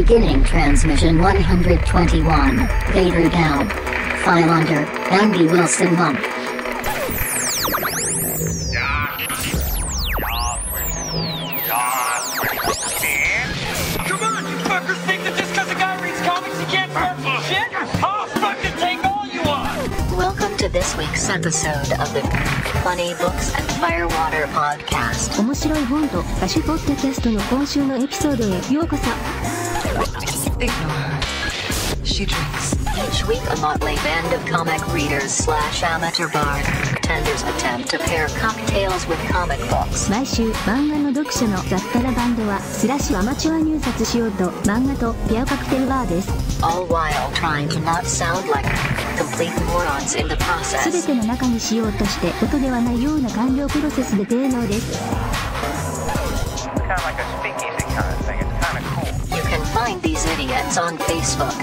Beginning transmission 121. Vader Down. File under Andy Wilson Month. Come on, you fuckers think that just because a guy reads comics he can't start some shit? I'll fucking take all you want! Welcome to this week's episode of the Funny Books and Firewater Podcast. 面白い本と歌手ポッドキャストの今週のエピソードへようこそ。Ignore her. She drinks. Each week a motley band of comic readers / amateur bartenders attempt to pair cocktails with comic books. 毎週漫画の読者の雑多なバンドはスラッシュアマチュア入札しようと漫画とペアカクテルバーです。All while trying to not sound like complete morons in the すべ process. ての中にしようとして音ではないような完了プロセスで低能です。It's kind of like a speakeasy kind of thing. It's kind of cool. You can find these idiots on Facebook,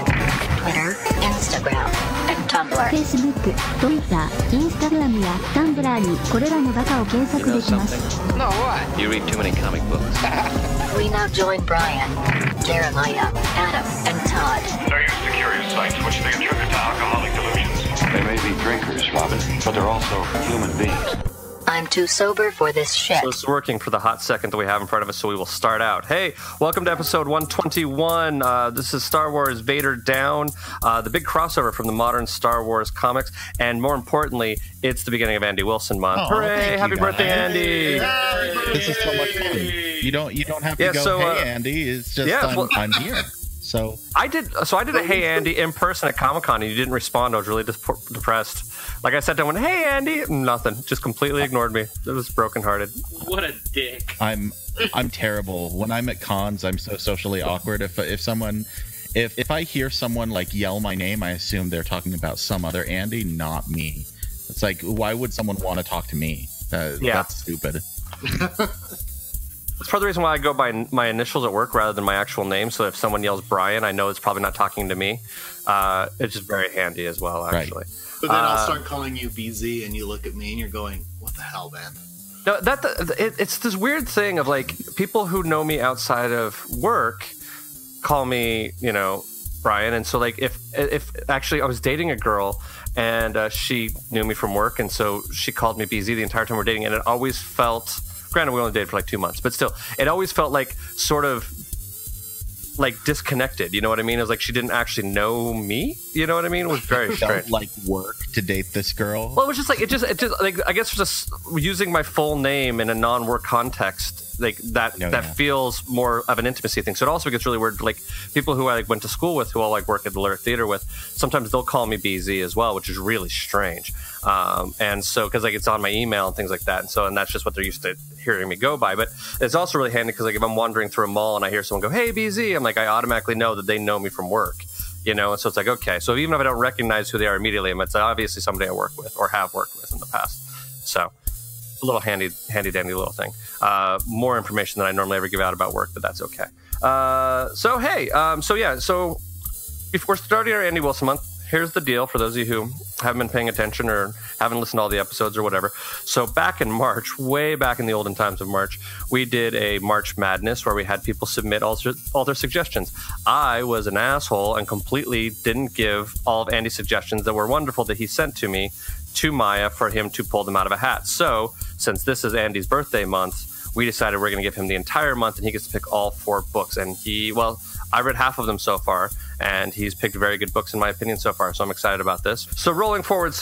Twitter, Instagram, and Tumblr. Facebook、Twitter、Instagram や Tumblr にこれらのバカを検索できます。 No, what? You read too many comic books. We now join Brian, Jeremiah, Adam, and Todd. They're used to curious sights which they attribute to alcoholic delusions. They may be drinkers, Robin, but they're also human beings. I'm too sober for this shit. So it's working for the hot second that we have in front of us, so we will start out. Hey, welcome to episode 121. This is Star Wars Vader Down, the big crossover from the modern Star Wars comics, and more importantly, it's the beginning of Andy Wilson month. Oh, hooray! Happy birthday, Andy! This is so much fun. You don't have to go, hey Andy. It's just I'm here. So I did a Hey Andy in person at Comic-Con, and you didn't respond. I was really depressed. Like I said to him, hey Andy, nothing. Just completely ignored me. It was brokenhearted. What a dick. I'm terrible. When I'm at cons, I'm so socially awkward. If I hear someone like yell my name, I assume they're talking about some other Andy, not me. It's like, why would someone want to talk to me? That's stupid. It's part of the reason why I go by my initials at work rather than my actual name. So if someone yells Brian, I know it's probably not talking to me. It's just very handy as well, actually. Right. But then I'll start calling you BZ, and you look at me, and you're going, "What the hell, man?" No, it's this weird thing of like people who know me outside of work call me, Brian. And so like if actually I was dating a girl and she knew me from work, and so she called me BZ the entire time we're dating, and it always felt. Granted, we only dated for like 2 months, but still, it always felt like sort of like disconnected. You know what I mean? It was like she didn't actually know me. You know what I mean? It was very strange. Felt like work to date this girl. Well, it was just like it just like I guess just using my full name in a non-work context. Like that feels more of an intimacy thing. So it also gets really weird. Like people who I like went to school with, who I like work at the Lyric Theater with, sometimes they'll call me BZ as well, which is really strange. And so because like it's on my email and things like that, and that's just what they're used to hearing me go by. But it's also really handy because like if I'm wandering through a mall and I hear someone go, "Hey BZ," I'm like I automatically know that they know me from work. And so it's like okay. So even if I don't recognize who they are immediately, it's obviously somebody I work with or have worked with in the past. So. A little handy dandy little thing. More information than I normally ever give out about work, but that's okay. So before starting our Andy Wilson month, here's the deal for those of you who haven't been paying attention or haven't listened to all the episodes or whatever. So back in March, way back in the olden times of March, we did a March Madness where we had people submit all their suggestions. I was an asshole and completely didn't give all of Andy's suggestions that were wonderful that he sent to me to Meyer for him to pull them out of a hat. So since this is Andy's birthday month, we decided we're going to give him the entire month and he gets to pick all 4 books. And I read half of them so far, and he's picked very good books in my opinion so far, so I'm excited about this. So rolling forward,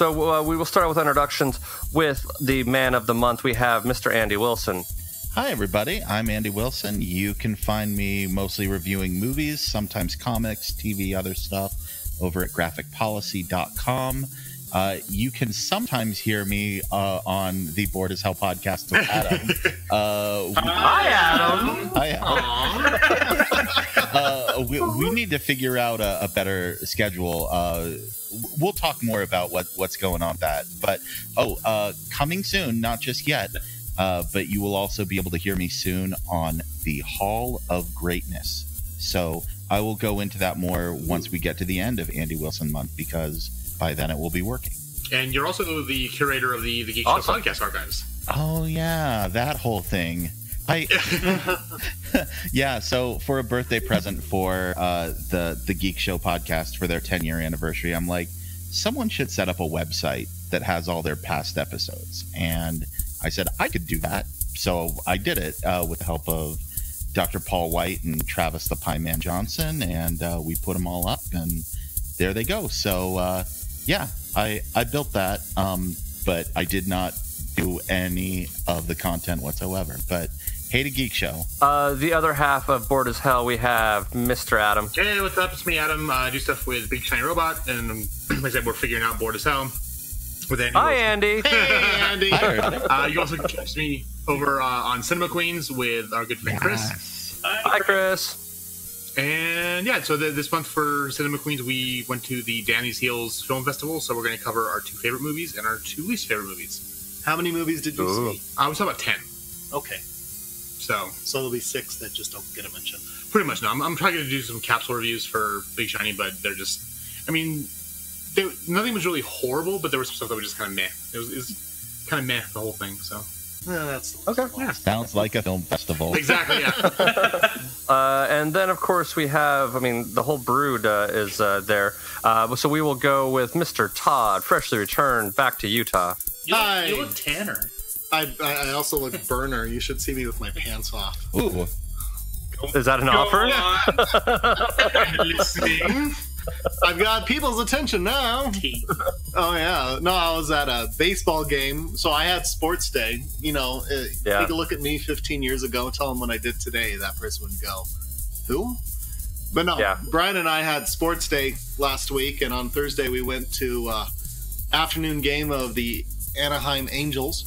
we will start out with introductions with the man of the month. We have Mr. Andy Wilson. Hi, everybody. I'm Andy Wilson. You can find me mostly reviewing movies, sometimes comics, TV, other stuff, over at graphicpolicy.com. You can sometimes hear me on the Bored as Hell podcast with Adam. Hi, Adam. Hi, Adam. We need to figure out a better schedule. We'll talk more about what's going on with that. But, coming soon, not just yet, but you will also be able to hear me soon on the Hall of Greatness. So I will go into that more once we get to the end of Andy Wilson month, because by then it will be working. And you're also the curator of the Geek Show podcast archives. Oh, yeah, that whole thing. Yeah, so for a birthday present for the Geek Show podcast for their 10-year anniversary, I'm like, someone should set up a website that has all their past episodes. And I said I could do that. So I did it with the help of Dr. Paul White and Travis the Pie Man Johnson, and we put them all up, and there they go. So, yeah, I built that, but I did not do any of the content whatsoever. But hey to Geek Show. The other half of Bored as Hell, we have Mr. Adam. Hey, what's up? It's me, Adam. I do stuff with Big Shiny Robot, and like I said, we're figuring out Bored as Hell with Andy. Hi, Andy. Hey, Andy. You also catch me over on Cinema Queens with our good friend Chris. Hi, Chris. And yeah, so this month for Cinema Queens, we went to the Danny's Heels Film Festival, so we're going to cover our 2 favorite movies and our 2 least favorite movies. How many movies did you see? I was talking about 10. Okay. So there'll be 6 that just don't get a mention. Pretty much, no. I'm trying to do some capsule reviews for Big Shiny, but they're just, I mean, nothing was really horrible, but there was some stuff that was just kind of meh. It was kind of meh, the whole thing, so. That's okay. Yeah. Sounds like a film festival. Exactly, yeah. And then, of course, we have, I mean, the whole brood is there. So we will go with Mr. Todd, freshly returned back to Utah. Hi. You look tanner. I also look burner. You should see me with my pants off. Ooh. Is that an offer? Listening. I've got people's attention now. Oh, yeah. No, I was at a baseball game, so I had sports day. You know, take a look at me 15 years ago, tell them what I did today, that person would go, who? But no, Brian and I had sports day last week, and on Thursday we went to afternoon game of the Anaheim Angels,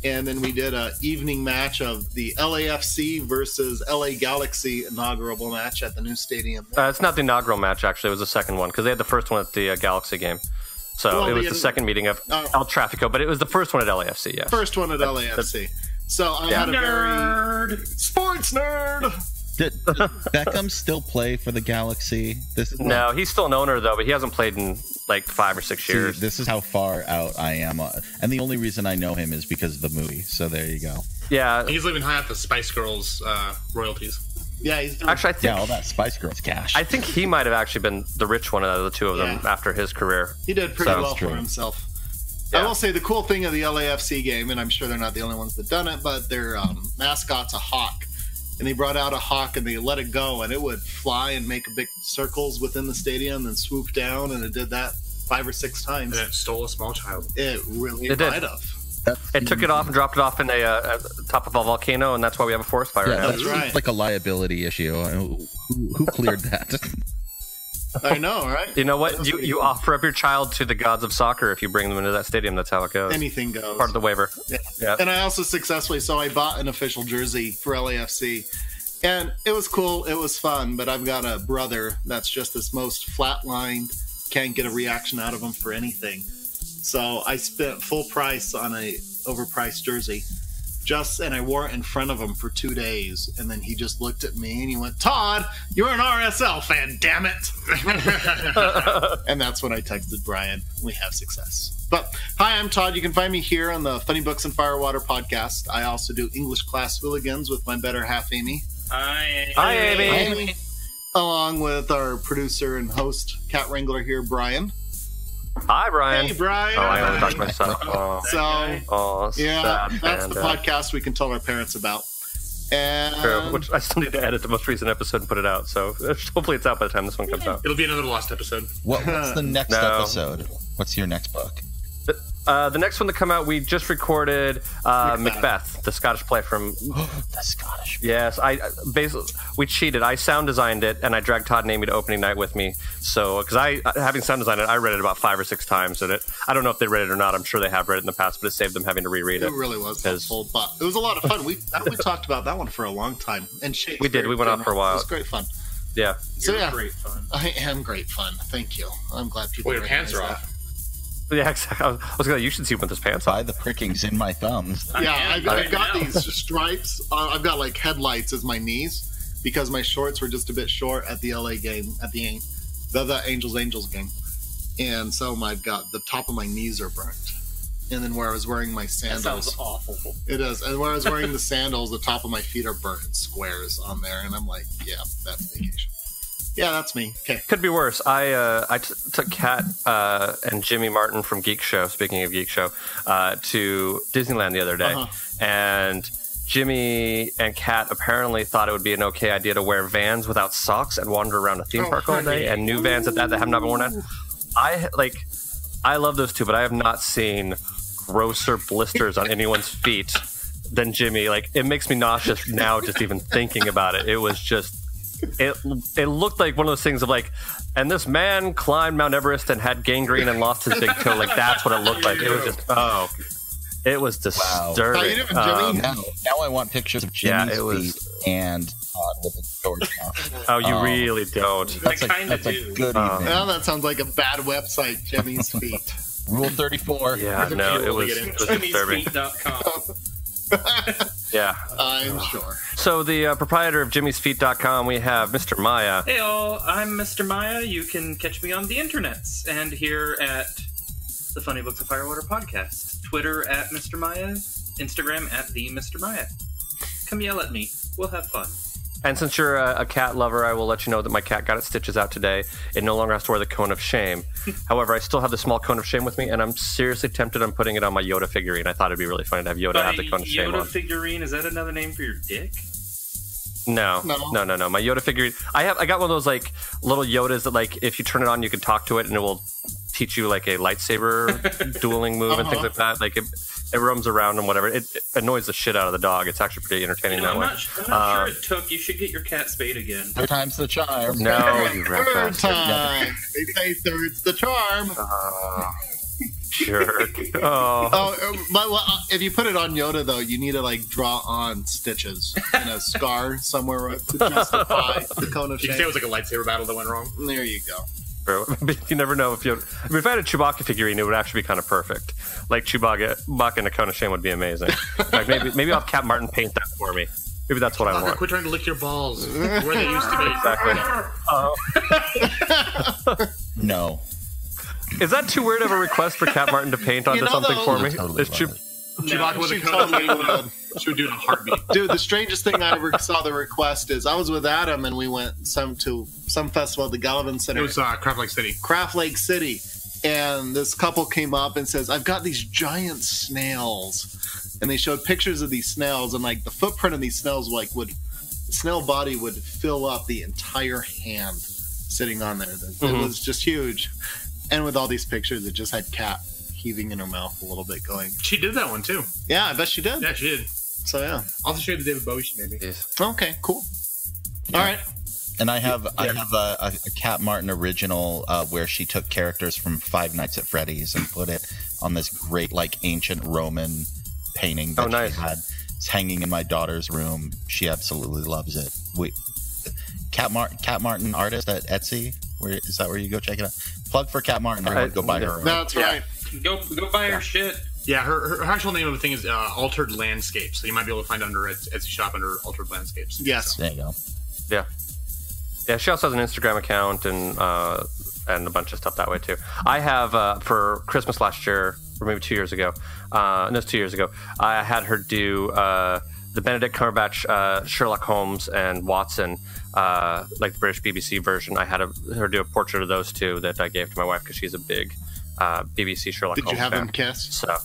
and then we did an evening match of the LAFC versus LA Galaxy inaugural match at the new stadium. It's not the inaugural match, actually. It was the second one, because they had the first one at the Galaxy game. So it was the second meeting of El Trafico, but it was the first one at LAFC, yeah. First one at LAFC. So I had a very... Sports nerd! Did Beckham still play for the Galaxy? No, he's still an owner, though, but he hasn't played in like 5 or 6 years. See, this is how far out I am. And the only reason I know him is because of the movie. So there you go. Yeah. He's living high off the Spice Girls royalties. Yeah, he's actually, I think all that Spice Girls cash. I think he might have actually been the rich one out of the two of them after his career. He did pretty well for himself. I will say the cool thing of the LAFC game, and I'm sure they're not the only ones that done it, but their mascot's a hawk. And they brought out a hawk and they let it go, and it would fly and make big circles within the stadium and swoop down, and it did that 5 or 6 times. And it stole a small child. It really might have. It took it off and dropped it off in at the top of a volcano, and that's why we have a forest fire now. That's right. Like a liability issue. Who cleared that? I know, right? You know what? You offer up your child to the gods of soccer if you bring them into that stadium. That's how it goes. Anything goes. Part of the waiver. Yeah. And I also successfully, I bought an official jersey for LAFC. And it was cool. It was fun. But I've got a brother that's just this most flatlined, can't get a reaction out of him for anything. So I spent full price on a overpriced jersey. And I wore it in front of him for 2 days, and then he just looked at me and he went, "Todd, you're an RSL fan, damn it!" And that's when I texted Brian. We have success. But hi, I'm Todd. You can find me here on the Funny Books and Firewater podcast. I also do English Class Hooligans with my better half, Amy. Hi, Amy. Along with our producer and host, cat wrangler here, Brian. Hi, Brian. Hey, Brian. Oh, I only talked to myself. That's the podcast we can tell our parents about. And true, which I still need to edit the most recent episode and put it out. So hopefully it's out by the time this one comes out. It'll be another lost episode. What's the next episode? What's your next book? The next one to come out, we just recorded Macbeth, the Scottish play from... The Scottish play. Yes, we cheated. I sound designed it, and I dragged Todd and Amy to opening night with me. So, because having sound designed it, I read it about 5 or 6 times. And I don't know if they read it or not. I'm sure they have read it in the past, but it saved them having to reread it. It really was helpful, but it was a lot of fun. We talked about that one for a long time. And we did. We went on for a while. It was great fun. Yeah. You're great fun. I am great fun. Thank you. I'm glad people your pants are off. Yeah, exactly. I was gonna. You should see him with his pants on. By the prickings in my thumbs. Yeah, I've got these stripes. I've got like headlights as my knees because my shorts were just a bit short at the LA game at the Angels game, and so I've got the top of my knees are burnt. and then where I was wearing my sandals. That sounds awful. It is. And where I was wearing the sandals, the top of my feet are burnt in squares on there, and I'm like, yeah, that's vacation. Yeah, that's me. Okay. Could be worse. I took Kat and Jimmy Martin from Geek Show, speaking of Geek Show, to Disneyland the other day. And Jimmy and Kat apparently thought it would be an okay idea to wear Vans without socks and wander around a theme park all day, and new Vans at that have not been worn out. I love those two, but I have not seen grosser blisters on anyone's feet than Jimmy. Like, it makes me nauseous now just even thinking about it. It was just, it looked like one of those things of like, and this man climbed Mount Everest and had gangrene and lost his big toe. Like, that's what it looked like. It was just, it was disturbing. How you doing, Jimmy? Now I want pictures of Jimmy's feet and with a George mouth. Oh, you really don't. That's a good evening. Well, that sounds like a bad website, Jimmy's Feet. Rule 34. Yeah, no, it was disturbing. Yeah. I'm sure. So the proprietor of Jimmy'sFeet.com, we have Mr. Meyer. Hey all, I'm Mr. Meyer. You can catch me on the internets and here at the Funny Books of Firewater podcast. Twitter at Mr. Meyer, Instagram at the Mr. Meyer. Come yell at me. We'll have fun. And since you're a cat lover, I will let you know that my cat got its stitches out today. It no longer has to wear the cone of shame. However, I still have the small cone of shame with me, and I'm seriously tempted on putting it on my Yoda figurine. I thought it'd be really funny to have Yoda have the cone of shame on. Yoda figurine, is that another name for your dick? No. My Yoda figurine. I got one of those like little Yodas that like if you turn it on, you can talk to it, and it will teach you like a lightsaber dueling move and things like that. Like it roams around and whatever. It annoys the shit out of the dog. It's actually pretty entertaining that way. I'm not sure it took. You should get your cat spayed again. Third time's the charm. No, you Third time. They say third's the charm. Sure. If you put it on Yoda, though, you need to like draw on stitches and a scar somewhere to justify the cone of shame. You can say it was like a lightsaber battle that went wrong. There you go. You never know if if I had a Chewbacca figurine, it would actually be kind of perfect. Like Chewbacca and a cone of shame would be amazing. In fact, maybe I'll have Cat Martin paint that for me. Maybe that's what I want. Quit trying to lick your balls where they used to be. Exactly. No. Is that too weird of a request for Cat Martin to paint onto something for me? Totally Chewbacca with a cone. She would do it in a heartbeat. Dude, the strangest thing I ever saw the request is I was with Adam and we went to some festival at the Gallivan Center. It was Craft Lake City. Craft Lake City. And this couple came up and says, I've got these giant snails. And they showed pictures of these snails, and like the footprint of these snails the snail body would fill up the entire hand sitting on there. It was just huge. And with all these pictures, it just had Cat heaving in her mouth a little bit going. She did that one too. Yeah, I bet she did. Yeah, she did. So yeah. I'll show you the David Bowie she made me. Yes. Okay, cool. All right. And I have a Cat Martin original where she took characters from Five Nights at Freddy's and put it on this great like ancient Roman painting that she had. It's hanging in my daughter's room. She absolutely loves it. Cat Martin artist at Etsy. Is that where you go check it out? Plug for Cat Martin. Go buy her. That's right. Go buy her shit. Yeah, her actual name of the thing is Altered Landscapes. So you might be able to find under Etsy shop under Altered Landscapes. Yes. There you go. Yeah. Yeah, she also has an Instagram account and a bunch of stuff that way too. I have for Christmas last year, or maybe 2 years ago. No, it was 2 years ago. I had her do the Benedict Cumberbatch Sherlock Holmes and Watson, like the British BBC version. I had her do a portrait of those two that I gave to my wife because she's a big BBC Sherlock Holmes fan. Did you have them kiss? So.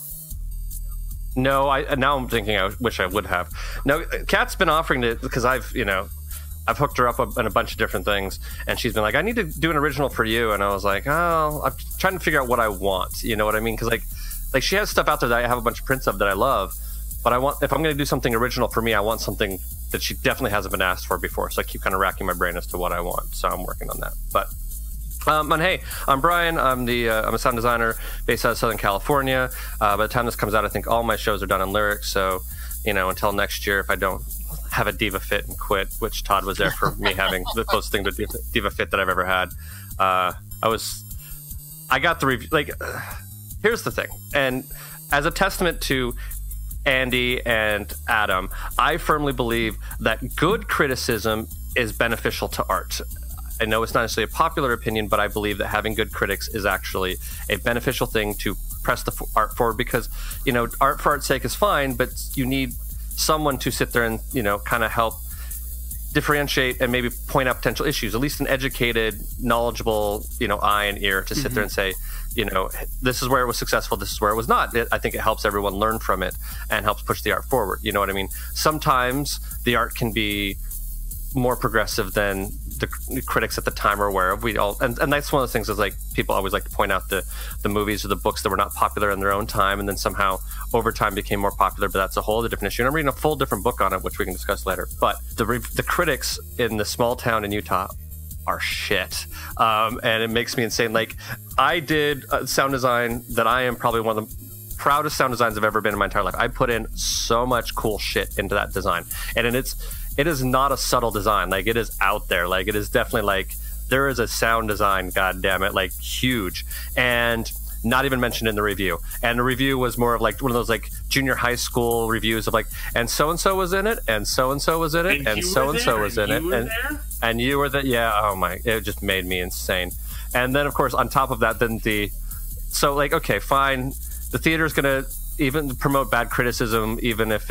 No, now I'm thinking I wish I would have. No, Kat's been offering to, because I've hooked her up on a bunch of different things, and she's been like, I need to do an original for you. And I was like, oh, I'm trying to figure out what I want. You know what I mean? Because like she has stuff out there that I have a bunch of prints of that I love, but if I'm going to do something original for me, I want something that she definitely hasn't been asked for before. So I keep kind of racking my brain as to what I want. So I'm working on that. But and hey, I'm Brian. I'm a sound designer based out of Southern California. By the time this comes out, I think all my shows are done in lyrics. So, until next year, if I don't have a diva fit and quit, which Todd was there for me having the closest thing to diva fit that I've ever had. I got the review. Here's the thing, and as a testament to Andy and Adam, I firmly believe that good criticism is beneficial to art. I know it's not necessarily a popular opinion, but I believe that having good critics is actually a beneficial thing to press the art forward, because art for art's sake is fine, but you need someone to sit there and kind of help differentiate and maybe point out potential issues. At least an educated, knowledgeable eye and ear to sit there and say, this is where it was successful, this is where it was not. I think it helps everyone learn from it and helps push the art forward. You know what I mean? Sometimes the art can be more progressive than the critics at the time are aware of. And that's one of the things is, like, people always like to point out the movies or the books that were not popular in their own time and then somehow over time became more popular, but that's a whole other different issue. And I'm reading a full different book on it, which we can discuss later. But the critics in the small town in Utah are shit. And it makes me insane. Like, I did sound design that I am probably one of the proudest sound designs I've ever been in my entire life. I put in so much cool shit into that design. And it is not a subtle design. Like, it is out there. Like, it is definitely like, there is a sound design, god damn it, like, huge. And not even mentioned in the review. And the review was more of like one of those like junior high school reviews of like, and so-and-so was in it, and so-and-so was in it, and so-and-so was in it. And you were there? Yeah, oh my, it just made me insane. And then, of course, on top of that, so like, okay, fine. The theater's going to even promote bad criticism, even if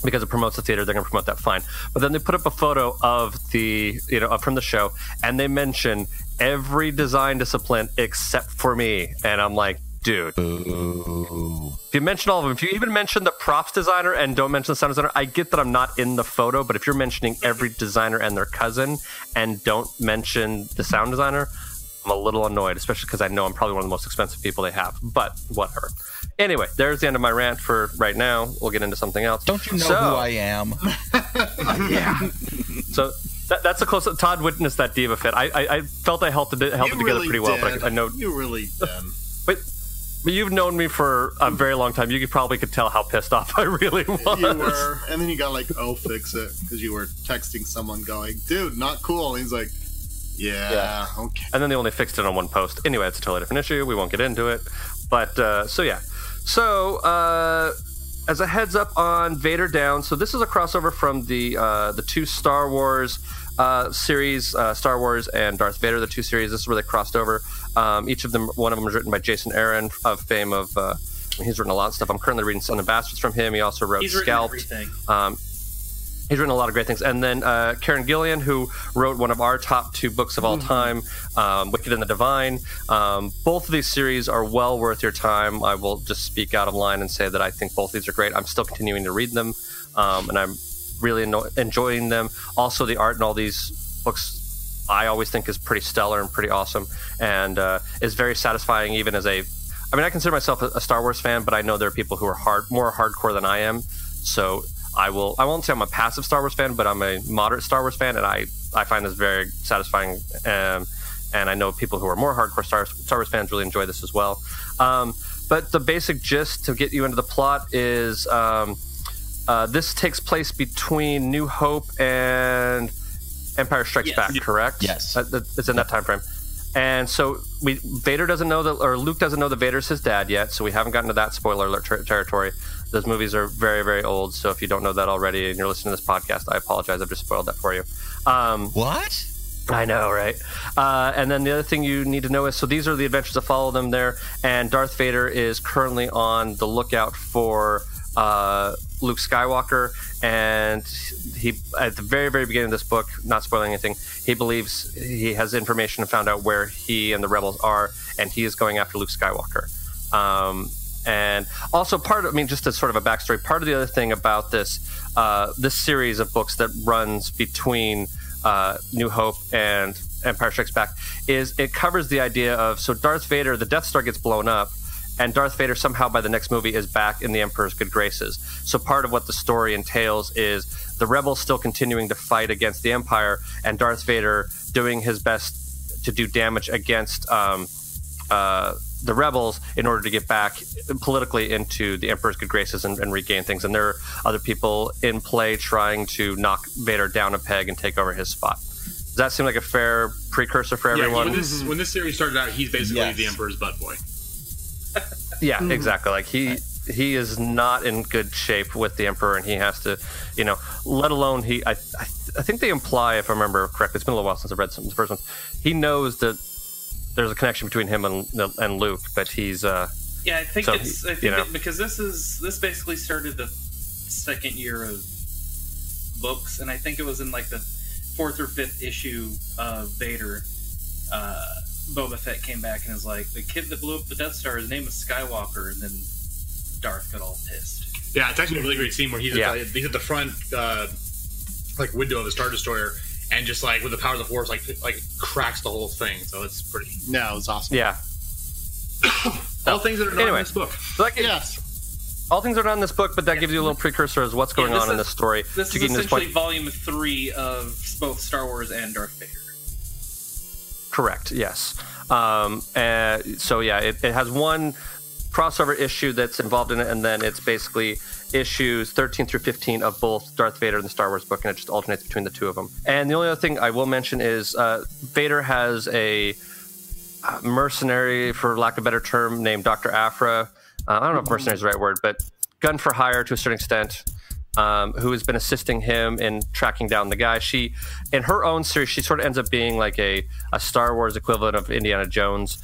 because it promotes the theater, they're going to promote that, fine. But then they put up a photo of from the show, and they mention every design discipline except for me. And I'm like, dude. Ooh. If you mention all of them, if you even mention the props designer and don't mention the sound designer, I get that I'm not in the photo, but if you're mentioning every designer and their cousin and don't mention the sound designer, I'm a little annoyed, especially because I know I'm probably one of the most expensive people they have, but whatever. Anyway, there's the end of my rant for right now. We'll get into something else. Don't you know who I am? Yeah. So that's a close. Todd witnessed that diva fit. I felt I held it together pretty well, but I know you really did. But you've known me for a very long time. You probably could tell how pissed off I really was. You were, and then you got like, "Oh, fix it," because you were texting someone going, "Dude, not cool." And he's like, "Yeah, okay." And then they only fixed it on one post. Anyway, it's a totally different issue. We won't get into it. But so yeah. So, as a heads up on Vader Down, so this is a crossover from the two Star Wars series, Star Wars and Darth Vader, the two series. This is where they crossed over. Each of them, one of them was written by Jason Aaron of fame of. He's written a lot of stuff. I'm currently reading Son of Bastards from him. He also wrote Scalped. He's written a lot of great things. And then Karen Gillian, who wrote one of our top two books of all time, Wicked and the Divine. Both of these series are well worth your time. I will just speak out of line and say that I think both of these are great. I'm still continuing to read them, and I'm really enjoying them. Also, the art in all these books I always think is pretty stellar and pretty awesome, and is very satisfying even as I consider myself a Star Wars fan, but I know there are people who are more hardcore than I am. So I won't say I'm a passive Star Wars fan, but I'm a moderate Star Wars fan, and I find this very satisfying. And I know people who are more hardcore Star Wars fans really enjoy this as well. But the basic gist to get you into the plot is this takes place between New Hope and Empire Strikes Back, correct? Yes. It's in that time frame. And so Vader doesn't know that, or Luke doesn't know that Vader's his dad yet, so we haven't gotten to that spoiler alert territory. Those movies are very, very old, so if you don't know that already and you're listening to this podcast, I apologize. I've just spoiled that for you. What? I know, right? And then the other thing you need to know is, so these are the adventures that follow them there, and Darth Vader is currently on the lookout for Luke Skywalker, and he, at the very, very beginning of this book, not spoiling anything, he believes he has information and found out where he and the rebels are, and he is going after Luke Skywalker. And also just as sort of a backstory, part of the other thing about this series of books that runs between New Hope and Empire Strikes Back is it covers the idea of, so Darth Vader, the Death Star gets blown up, and Darth Vader somehow by the next movie is back in the Emperor's good graces. So part of what the story entails is the rebels still continuing to fight against the Empire, and Darth Vader doing his best to do damage against the rebels in order to get back politically into the Emperor's good graces and regain things. And there are other people in play trying to knock Vader down a peg and take over his spot. Does that seem like a fair precursor for everyone? When this series started out, he's basically the Emperor's butt boy. Yeah, exactly. Like he is not in good shape with the Emperor, and he has to, let alone I think they imply, if I remember correctly, it's been a little while since I've read some of the first ones, he knows that there's a connection between him and Luke, but he's Yeah, I think So, because this basically started the second year of books, and I think it was in like the 4th or 5th issue of Vader. Boba Fett came back and was like, the kid that blew up the Death Star, his name is Skywalker, and then Darth got all pissed. Yeah, it's actually a really great scene where he's at the front like window of the Star Destroyer, and just like with the power of the Force, like cracks the whole thing. So it's pretty. Yeah, it was awesome. Yeah. All things that are not in this book. Yes. All things are not in this book, but that gives you a little precursor as what's going on in this story. This is essentially volume 3 of both Star Wars and Darth Vader. Correct, yes. So yeah, it has one crossover issue that's involved in it, and then it's basically issues 13 through 15 of both Darth Vader and the Star Wars book, and it just alternates between the two of them. And the only other thing I will mention is Vader has a mercenary, for lack of a better term, named Dr. Aphra. I don't know if mercenary is the right word, but gun for hire to a certain extent, who has been assisting him in tracking down the guy. She, in her own series, she sort of ends up being like a Star Wars equivalent of Indiana Jones.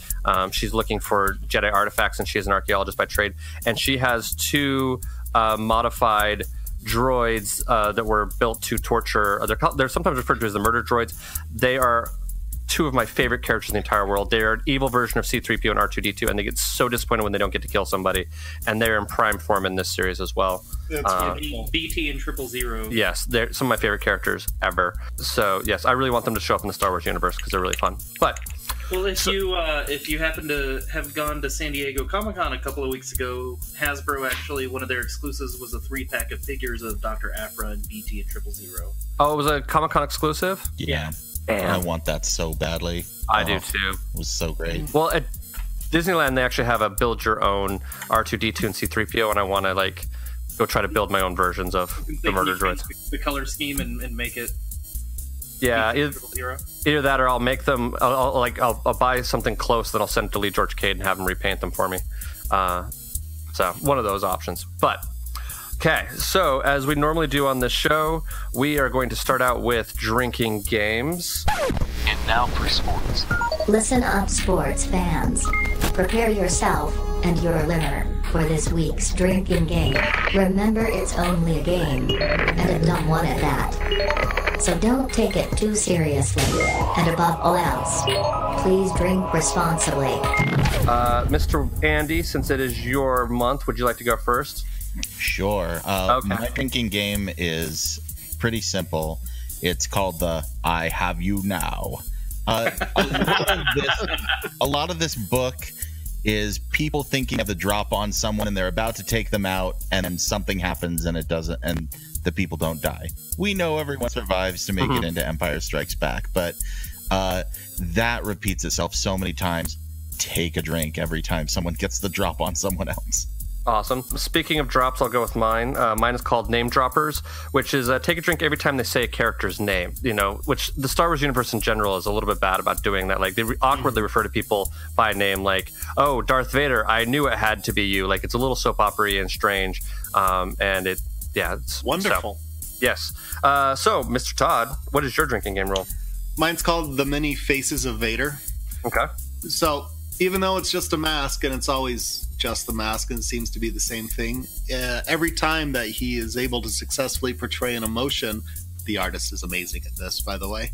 She's looking for Jedi artifacts, and she is an archaeologist by trade. And she has 2 modified droids that were built to torture. They're sometimes referred to as the murder droids. They are 2 of my favorite characters in the entire world. They're an evil version of C-3PO and Artoo, and they get so disappointed when they don't get to kill somebody. And they're in prime form in this series as well. BT and 000. Yes, they're some of my favorite characters ever. So yes, I really want them to show up in the Star Wars universe because they're really fun. But well, if you happen to have gone to San Diego Comic-Con a couple of weeks ago, Hasbro actually, one of their exclusives was a 3-pack of figures of Dr. Aphra and BT and 000. Oh, it was a Comic-Con exclusive? Yeah. Damn. I want that so badly. I do too. It was so great. Well, at Disneyland, they actually have a build your own R2-D2 and C-3PO, and I want to go try to build my own versions of the murder droids. The color scheme and make it. Yeah, either that or I'll make them. I'll buy something close, then I'll send it to Lee George Cade and have him repaint them for me. So one of those options. But okay, so as we normally do on this show, we are going to start out with drinking games. And now for sports. Listen up, sports fans. Prepare yourself and your liver for this week's drinking game. Remember, it's only a game, and a dumb one at that. So don't take it too seriously, and above all else, please drink responsibly. Mr. Andy, since it is your month, would you like to go first? Sure. Okay. My drinking game is pretty simple. It's called the I Have You Now. A lot of this book is people thinking of the drop on someone and they're about to take them out, and then something happens and it doesn't, and the people don't die. We know everyone survives to make it into Empire Strikes Back, but that repeats itself so many times. Take a drink every time someone gets the drop on someone else. Awesome. Speaking of drops, I'll go with mine. Mine is called Name Droppers, which is take a drink every time they say a character's name. Which the Star Wars universe in general is a little bit bad about doing that. Like they awkwardly refer to people by name, like, "Oh, Darth Vader, I knew it had to be you." Like it's a little soap opera-y and strange, and it's wonderful. So, yes. So, Mr. Todd, what is your drinking game rule? Mine's called The Many Faces of Vader. Okay. So even though it's just a mask, and it's always just the mask and it seems to be the same thing, every time that he is able to successfully portray an emotion, the artist is amazing at this, by the way,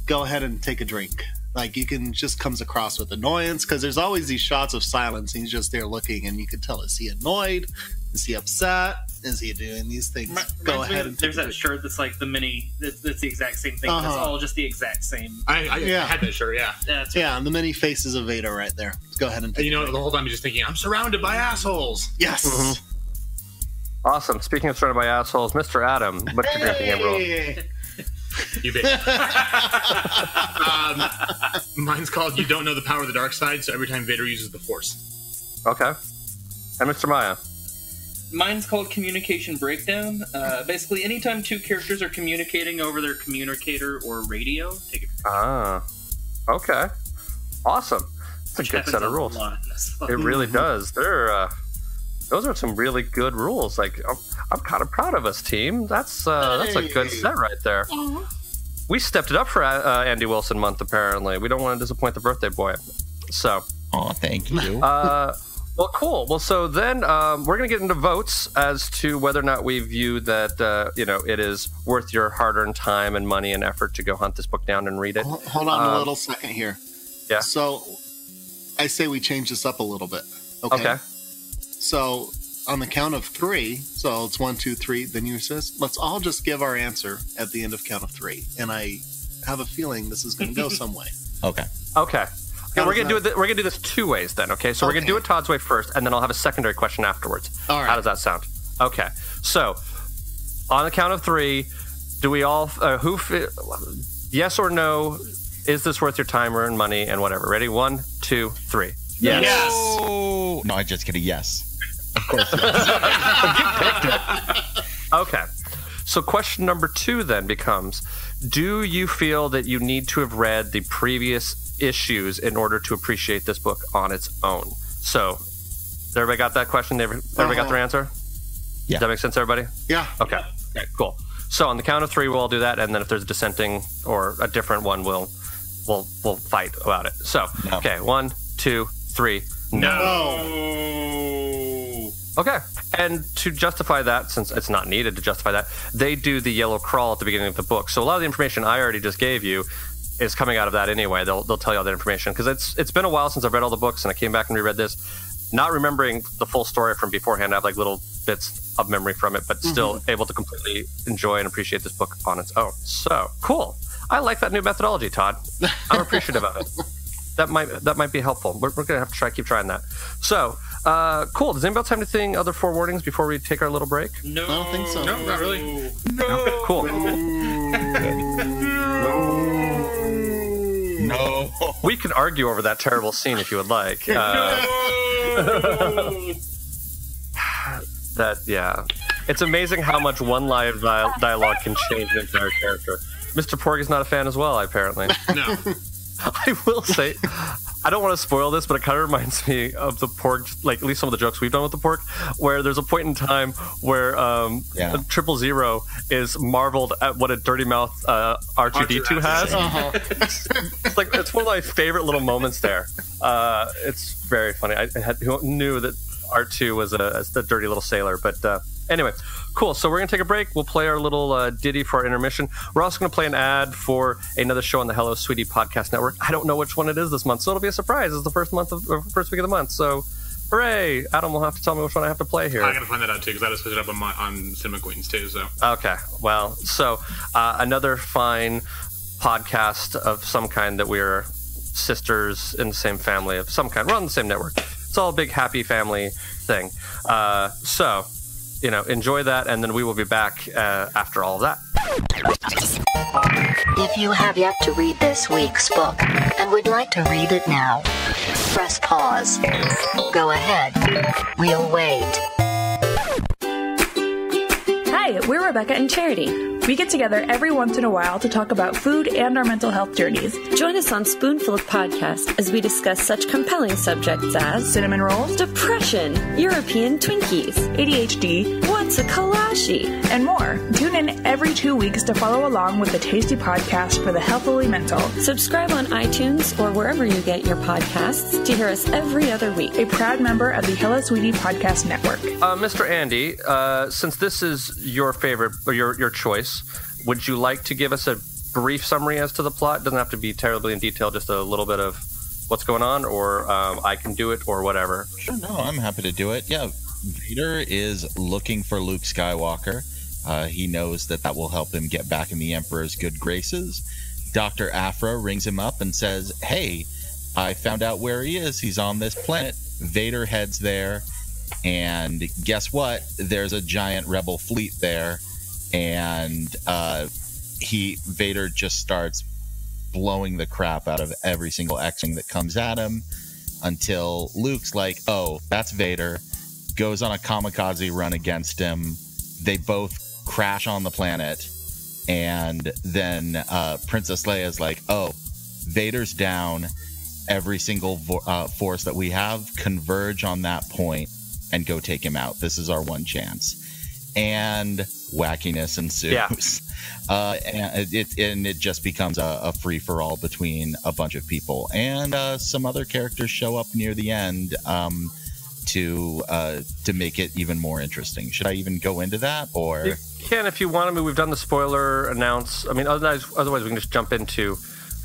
go ahead and take a drink. Like, you can just comes across with annoyance, because there's always these shots of silence and he's just there looking, and you can tell, is he annoyed, is he upset, is he doing these things? Go ahead and there's that shirt that's like the mini, that's the exact same thing, but it's all just the exact same. I had that shirt, yeah. Yeah, and The Many Faces of Vader right there. Go ahead and take the whole time you're just thinking, I'm surrounded by assholes. Yes. Mm-hmm. Awesome. Speaking of surrounded by assholes, Mr. Adam, what's your drinking game rule? You bet. Mine's called You Don't Know the Power of the Dark Side, so every time Vader uses the Force. Okay. And Mr. Maya? Mine's called Communication Breakdown. Basically, anytime 2 characters are communicating over their communicator or radio, take it. Okay. Awesome. That's a good set of rules. It really does. Those are some really good rules. Like, I'm kind of proud of us, team. That's a good set right there. We stepped it up for Andy Wilson month, apparently. We don't want to disappoint the birthday boy. So. Oh, thank you. Well, cool. Well, so then we're going to get into votes as to whether or not we view that, it is worth your hard-earned time and money and effort to go hunt this book down and read it. Hold on a little second here. Yeah. So I say we change this up a little bit. Okay. So on the count of 3, so it's 1, 2, 3, then you says, let's all just give our answer at the end of count of 3. And I have a feeling this is going to go some way. Okay. Yeah, we're gonna do this 2 ways then. Okay, so we're gonna do it Todd's way first, and then I'll have a secondary question afterwards. All right. How does that sound? Okay. So on the count of 3, do we all yes or no? Is this worth your time and money and whatever? Ready? 1, 2, 3. Yes. Yes. No, I just get a yes. Of course. Okay. So question number 2 then becomes: do you feel that you need to have read the previous issues in order to appreciate this book on its own? So, everybody got that question? Everybody got their answer? Yeah. Does that make sense, everybody? Yeah. Okay. Okay, cool. So on the count of 3, we'll all do that, and then if there's a dissenting or a different one, we'll fight about it. So, No. Okay, 1, 2, 3. No. Okay. And to justify that, since it's not needed to justify that, they do the yellow crawl at the beginning of the book. So a lot of the information I already just gave you is coming out of that anyway. They'll tell you all that information, because it's been a while since I've read all the books, and I came back and reread this, not remembering the full story from beforehand. I have like little bits of memory from it, but still able to completely enjoy and appreciate this book on its own. So cool. I like that new methodology, Todd. I'm appreciative of it. That might be helpful. We're gonna have to keep trying that. So cool. Does anybody else have anything, other forewarnings before we take our little break? No, I don't think so. No, not really. No. Cool. No. We can argue over that terrible scene if you would like. It's amazing how much one line of dialogue can change an entire character. Mr. Porg is not a fan as well, apparently. No. I will say, I don't want to spoil this, but it kind of reminds me of the Porg, like at least some of the jokes we've done with the Porg, where there's a point in time where 000 is marveled at what a dirty mouth R2-D2 has. It's one of my favorite little moments there. It's very funny. Who knew that R2 was a dirty little sailor, but anyway, cool. So we're going to take a break. We'll play our little ditty for our intermission. We're also going to play an ad for another show on the Hello Sweetie Podcast Network. I don't know which one it is this month, so it'll be a surprise. It's the first week of the month, so hooray. Adam will have to tell me which one I have to play here. I got to find that out, too, because I just put it up on Cinema Queens, too. So okay. Well, so another fine podcast of some kind that we're sisters in the same family of some kind. We're on the same network. It's all a big happy family thing. So, enjoy that, and then we will be back after all of that. If you have yet to read this week's book and would like to read it now, press pause. Go ahead. We'll wait. Hi, we're Rebecca and Charity. We get together every once in a while to talk about food and our mental health journeys. Join us on Spoonful of Podcast as we discuss such compelling subjects as cinnamon rolls, depression, European Twinkies, ADHD, what's a kolashi, and more. Tune in every 2 weeks to follow along with the tasty podcast for the healthily mental. Subscribe on iTunes or wherever you get your podcasts to hear us every other week. A proud member of the Hello Sweetie Podcast Network. Mr. Andy, since this is your favorite or your choice, would you like to give us a brief summary as to the plot? It doesn't have to be terribly in detail, just a little bit of what's going on, or I can do it, or whatever. Sure, no, I'm happy to do it. Yeah, Vader is looking for Luke Skywalker. He knows that will help him get back in the Emperor's good graces. Dr. Aphra rings him up and says, hey, I found out where he is. He's on this planet. Vader heads there. And guess what? There's a giant rebel fleet there, and Vader just starts blowing the crap out of every single X-wing that comes at him until Luke's like, oh, that's Vader, goes on a kamikaze run against him. They both crash on the planet, and then Princess Leia's like, oh, Vader's down. Every single force that we have, converge on that point and go take him out. This is our one chance. And wackiness ensues. Yeah. And it just becomes a free-for-all between a bunch of people. And some other characters show up near the end. to make it even more interesting. Should I even go into that, or you can if you want? I mean, we've done the spoiler announce. I mean, otherwise we can just jump into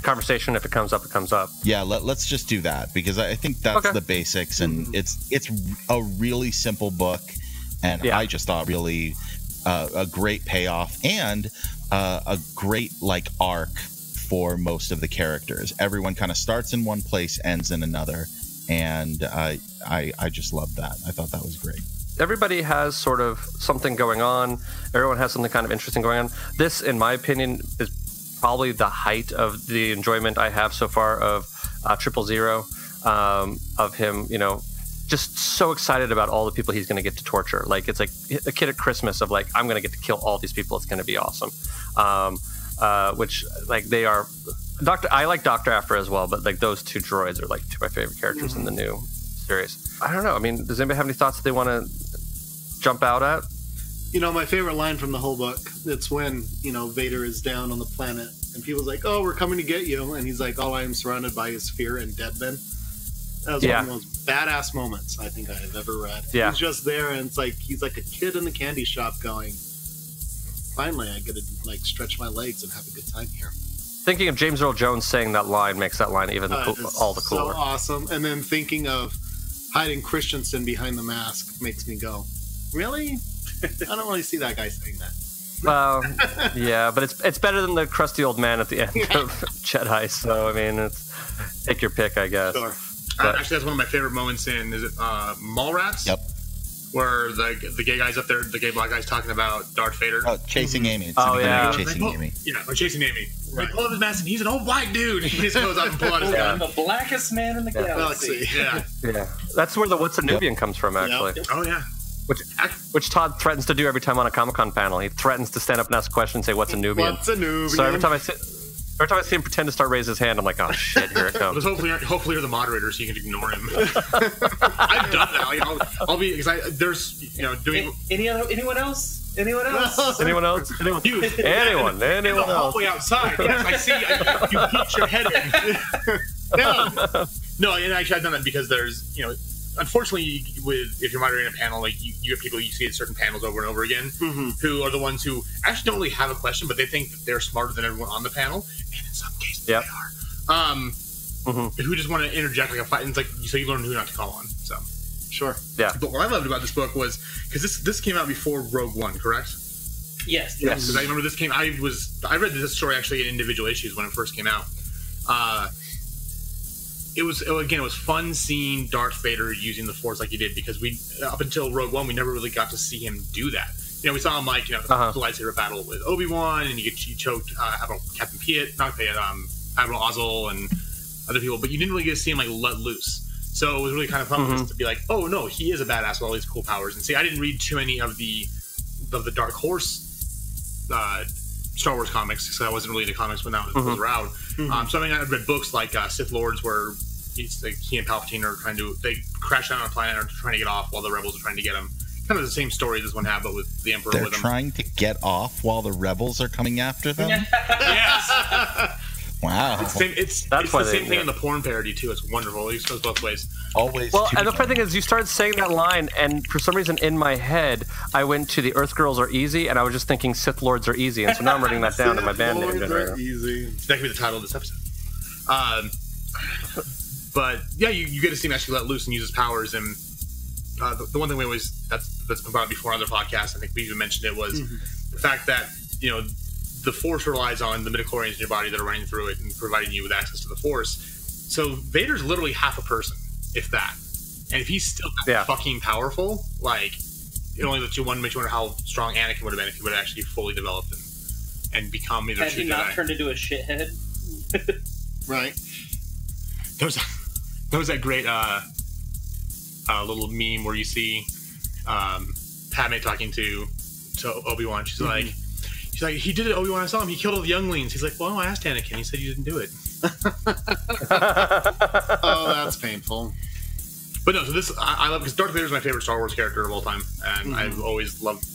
conversation. If it comes up, it comes up. Yeah, let's just do that, because I think that's the basics, and it's a really simple book, and I just thought really a great payoff and a great arc for most of the characters. Everyone kind of starts in one place, ends in another, and I just loved that. I thought that was great. Everybody has sort of something going on. Everyone has something kind of interesting going on. This, in my opinion, is probably the height of the enjoyment I have so far of 000, of him, just so excited about all the people he's going to get to torture. Like, it's like a kid at Christmas of I'm going to get to kill all these people. It's going to be awesome. Which they are. I like Dr. Aphra as well, but those two droids are two of my favorite characters in the new series. I don't know. I mean, does anybody have any thoughts that they want to jump out at? My favorite line from the whole book, it's when, Vader is down on the planet and people's like, oh, we're coming to get you. And he's like, all I am surrounded by is fear and dead men. That was one of the most badass moments I think I have ever read. Yeah. He's just there, and it's he's like a kid in the candy shop going, finally, I get to stretch my legs and have a good time here. Thinking of James Earl Jones saying that line makes that line even all the cooler. So awesome. And then thinking of Hayden Christensen behind the mask makes me go, really? I don't really see that guy saying that. Well, yeah, but it's better than the crusty old man at the end of Jedi. So I mean, it's take your pick, I guess. Sure. Actually, that's one of my favorite moments in Mallrats. Yep. Where the gay guy's up there, the gay black guy's talking about Darth Vader. Oh, chasing Amy. Chasing Amy. Yeah, or chasing Amy. Right. Pull up his mask, and he's an old white dude. He just goes up and pulls out his gun. The blackest man in the galaxy. Yeah. That's where the What's a Nubian comes from, actually. Yep. Oh, yeah. Which Todd threatens to do every time on a Comic-Con panel. He threatens to stand up and ask a question and say, "What's a Nubian?" What's a Nubian? So every time I see him pretend to start raise his hand, I'm like, "Oh shit, here it comes." Hopefully you're the moderator, so you can ignore him. I've done that. I'll be because there's doing anyone else? Anyone else? Anyone else? Anyone else? Hallway outside. Yes, I see. You peeked your head in. No, and actually I've done that because there's unfortunately, if you're moderating a panel, you have people you see at certain panels over and over again, who are the ones who actually don't really have a question, but they think that they're smarter than everyone on the panel, and in some cases they are. Who just want to interject a fight, and it's so you learn who not to call on. So, sure, yeah. But what I loved about this book was because this came out before Rogue One, correct? Yes. Because I remember this came. I read this story actually in individual issues when it first came out. It was fun seeing Darth Vader using the Force like he did, because up until Rogue One we never really got to see him do that. We saw him the lightsaber battle with Obi-Wan, and he choked Captain Piet, not Piet, Admiral Ozzel and other people, but you didn't really get to see him let loose. So it was really kind of fun to be like, oh no, he is a badass with all these cool powers. And see, I didn't read too many of the Dark Horse Star Wars comics, because I wasn't really into comics when that was around. So I read books like Sith Lords, where he and Palpatine are they crash down on a planet and are trying to get off while the rebels are trying to get them. Kind of the same story this one had, but with the Emperor with them. They're trying to get off while the rebels are coming after them? Yes! Wow. It's the same thing in the porn parody, too. It's wonderful. It goes both ways. Always. Well, and the funny thing is, you started saying that line, and for some reason in my head, I went to the Earth Girls are easy, and I was just thinking Sith Lords are easy, and so now I'm writing that down in my band name generator. Easy. That could be the title of this episode. But yeah, you get to see him actually let loose and use his powers. And the one thing that's been brought up before on other podcasts, I think we even mentioned it, was the fact that the Force relies on the midichlorians in your body that are running through it and providing you with access to the Force. So Vader's literally half a person, if that. And if he's still fucking powerful, it only makes you wonder how strong Anakin would have been if he would have actually fully developed and become either. Had he not turned into a shithead? Right. There was that great little meme where you see Padme talking to Obi-Wan. She's like, he did it, Obi-Wan. I saw him. He killed all the younglings. He's like, well, I asked Anakin. He said you didn't do it. Oh, that's painful. But no, so this I love, because Darth Vader is my favorite Star Wars character of all time, and I've always loved,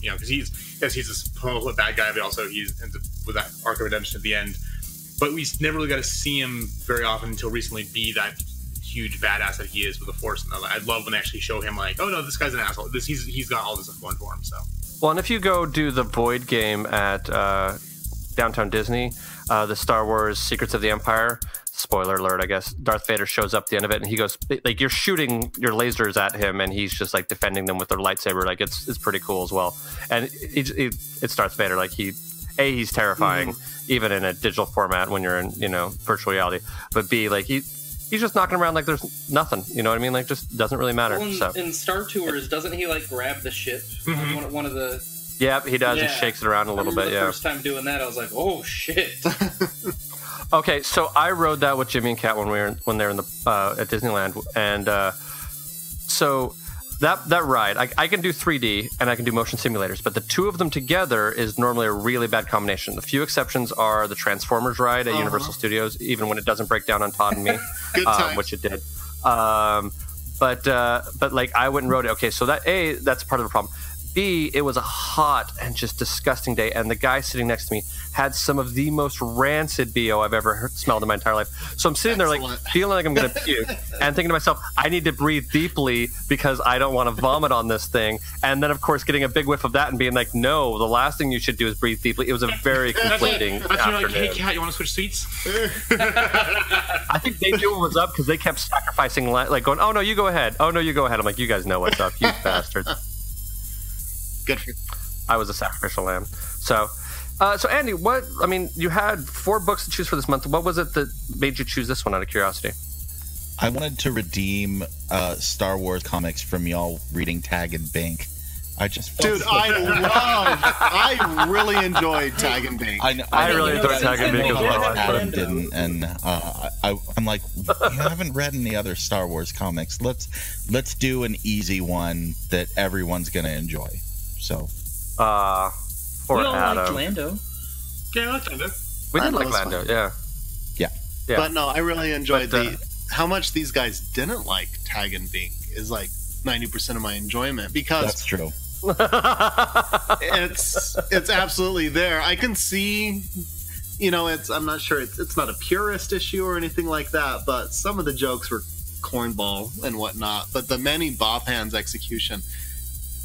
because he's this bad guy, but also he ends up with that arc of redemption at the end. But we never really got to see him very often until recently be that huge badass that he is with the Force. And I love when they actually show him like, oh no, this guy's an asshole. He's got all this stuff going for him. So. Well, and if you go do the Void game at Downtown Disney, the Star Wars Secrets of the Empire, spoiler alert, I guess, Darth Vader shows up at the end of it, and he goes, like, you're shooting your lasers at him, and he's just, like, defending them with their lightsaber. Like, it's pretty cool as well. And it's Darth Vader. Like, he's terrifying, even in a digital format when you're in, virtual reality. But B, like, he's just knocking around like there's nothing. You know what I mean? Like, just doesn't really matter. Well, in Star Tours, doesn't he, like, grab the ship? One of the... Yep, he does. Yeah. He shakes it around a little bit, the first time doing that, I was like, oh, shit. Okay, so I rode that with Jimmy and Kat when they were in the at Disneyland, and so that ride, I can do 3D and I can do motion simulators, but the two of them together is normally a really bad combination. The few exceptions are the Transformers ride at Universal Studios, even when it doesn't break down on Todd and me, which it did. But like I went and rode it. Okay, so that's part of the problem. B, it was a hot and just disgusting day, and the guy sitting next to me had some of the most rancid BO I've ever smelled in my entire life. So I'm sitting there like feeling like I'm going to puke and thinking to myself, I need to breathe deeply because I don't want to vomit on this thing. And then, of course, getting a big whiff of that and being like, no, the last thing you should do is breathe deeply. It was a very conflicting afternoon. You're like, hey, Kat, you want to switch seats? I think they knew what was up because they kept sacrificing, like going, oh, no, you go ahead. Oh, no, you go ahead. I'm like, you guys know what's up, you bastards. Good for you. I was a sacrificial lamb. So Andy, you had 4 books to choose for this month. What was it that made you choose this one out of curiosity? I wanted to redeem Star Wars comics from y'all reading Tag and Bink. I really enjoyed Tag and Bink. I really enjoyed Tag and Bink as well. Adam didn't, and I'm like, you haven't read any other Star Wars comics. Let's do an easy one that everyone's gonna enjoy. So, we all liked Lando. Yeah, I liked Lando. We did like Lando, yeah. But no, I really enjoyed how much these guys didn't like Tag and Bink is like 90% of my enjoyment because that's true. it's absolutely there. I can see, I'm not sure it's not a purist issue or anything like that, but some of the jokes were cornball and whatnot. But the Manny Bobhan's execution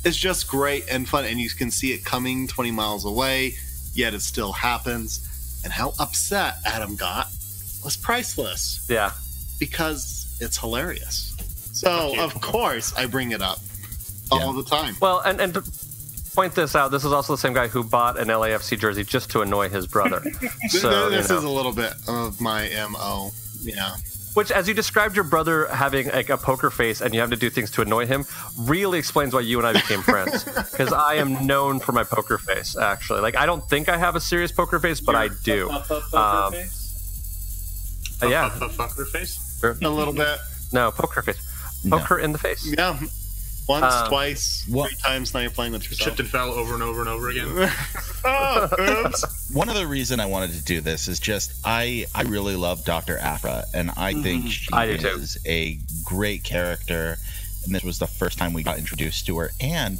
is just great and fun, and you can see it coming 20 miles away, yet it still happens. And how upset Adam got was priceless. Yeah. Because it's hilarious. So, of course, I bring it up all the time. Well, and to point this out, this is also the same guy who bought an LAFC jersey just to annoy his brother. So this is a little bit of my MO. Yeah. Which, as you described your brother having like a poker face and you have to do things to annoy him, really explains why you and I became friends. Because I am known for my poker face, actually. Like, I don't think I have a serious poker face, but I do. Poker face? Yeah. Poker face? A little bit. No, poker face. Poker in the face. Yeah. Once, twice, 3 times, now you're playing with yourself. Chipped and fell over and over and over again. Oops. One other reason I wanted to do this is just I really love Dr. Aphra, and I think she is a great character, and this was the first time we got introduced to her, and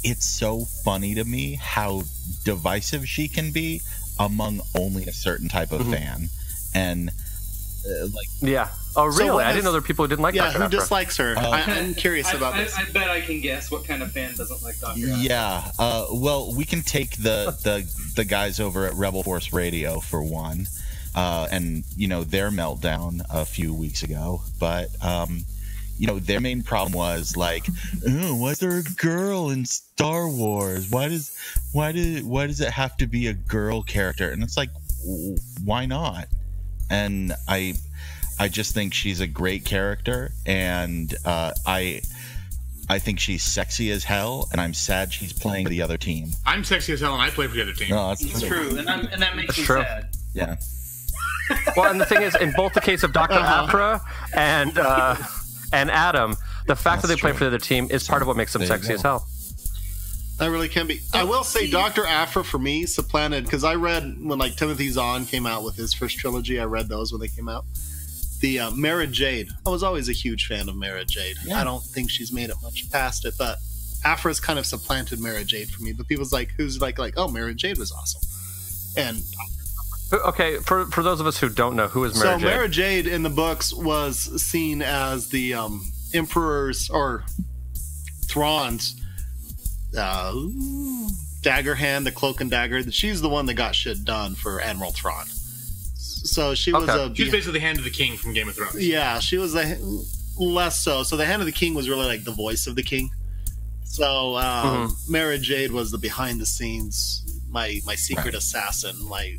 it's so funny to me how divisive she can be among only a certain type of fan. And yeah. Oh, really? I didn't know there were people who didn't like Dr. Aphra. Who dislikes her? I'm curious about this. I bet I can guess what kind of fan doesn't like Dr. Aphra. Yeah. Well, we can take the guys over at Rebel Force Radio for one, and their meltdown a few weeks ago. But their main problem was like, oh, why is there a girl in Star Wars? Why does it have to be a girl character? And it's like, why not? And I just think she's a great character, and I think she's sexy as hell, and I'm sad she's playing for the other team. I'm sexy as hell, and I play for the other team. No, that's true, and that makes me sad. Yeah. Well, and the thing is, in both the case of Dr. Aphra and Adam, the fact that they play for the other team is part of what makes them sexy as hell. That really can be. I will say Dr. Aphra for me supplanted, because I read when Timothy Zahn came out with his first trilogy, I read those when they came out. The Mara Jade. I was always a huge fan of Mara Jade. Yeah. I don't think she's made it much past it, but Aphra's kind of supplanted Mara Jade for me. But people's like, who's like, oh, Mara Jade was awesome. And Okay, for those of us who don't know, who is Mara Jade? So Mara Jade in the books was seen as the Emperor's or Thrawn's dagger hand, the cloak and dagger. She's the one that got shit done for Admiral Thrawn. So she was she was basically the hand of the king from Game of Thrones. Yeah, she was less so. So the hand of the king was really like the voice of the king. So Mara Jade was the behind the scenes, my secret assassin, my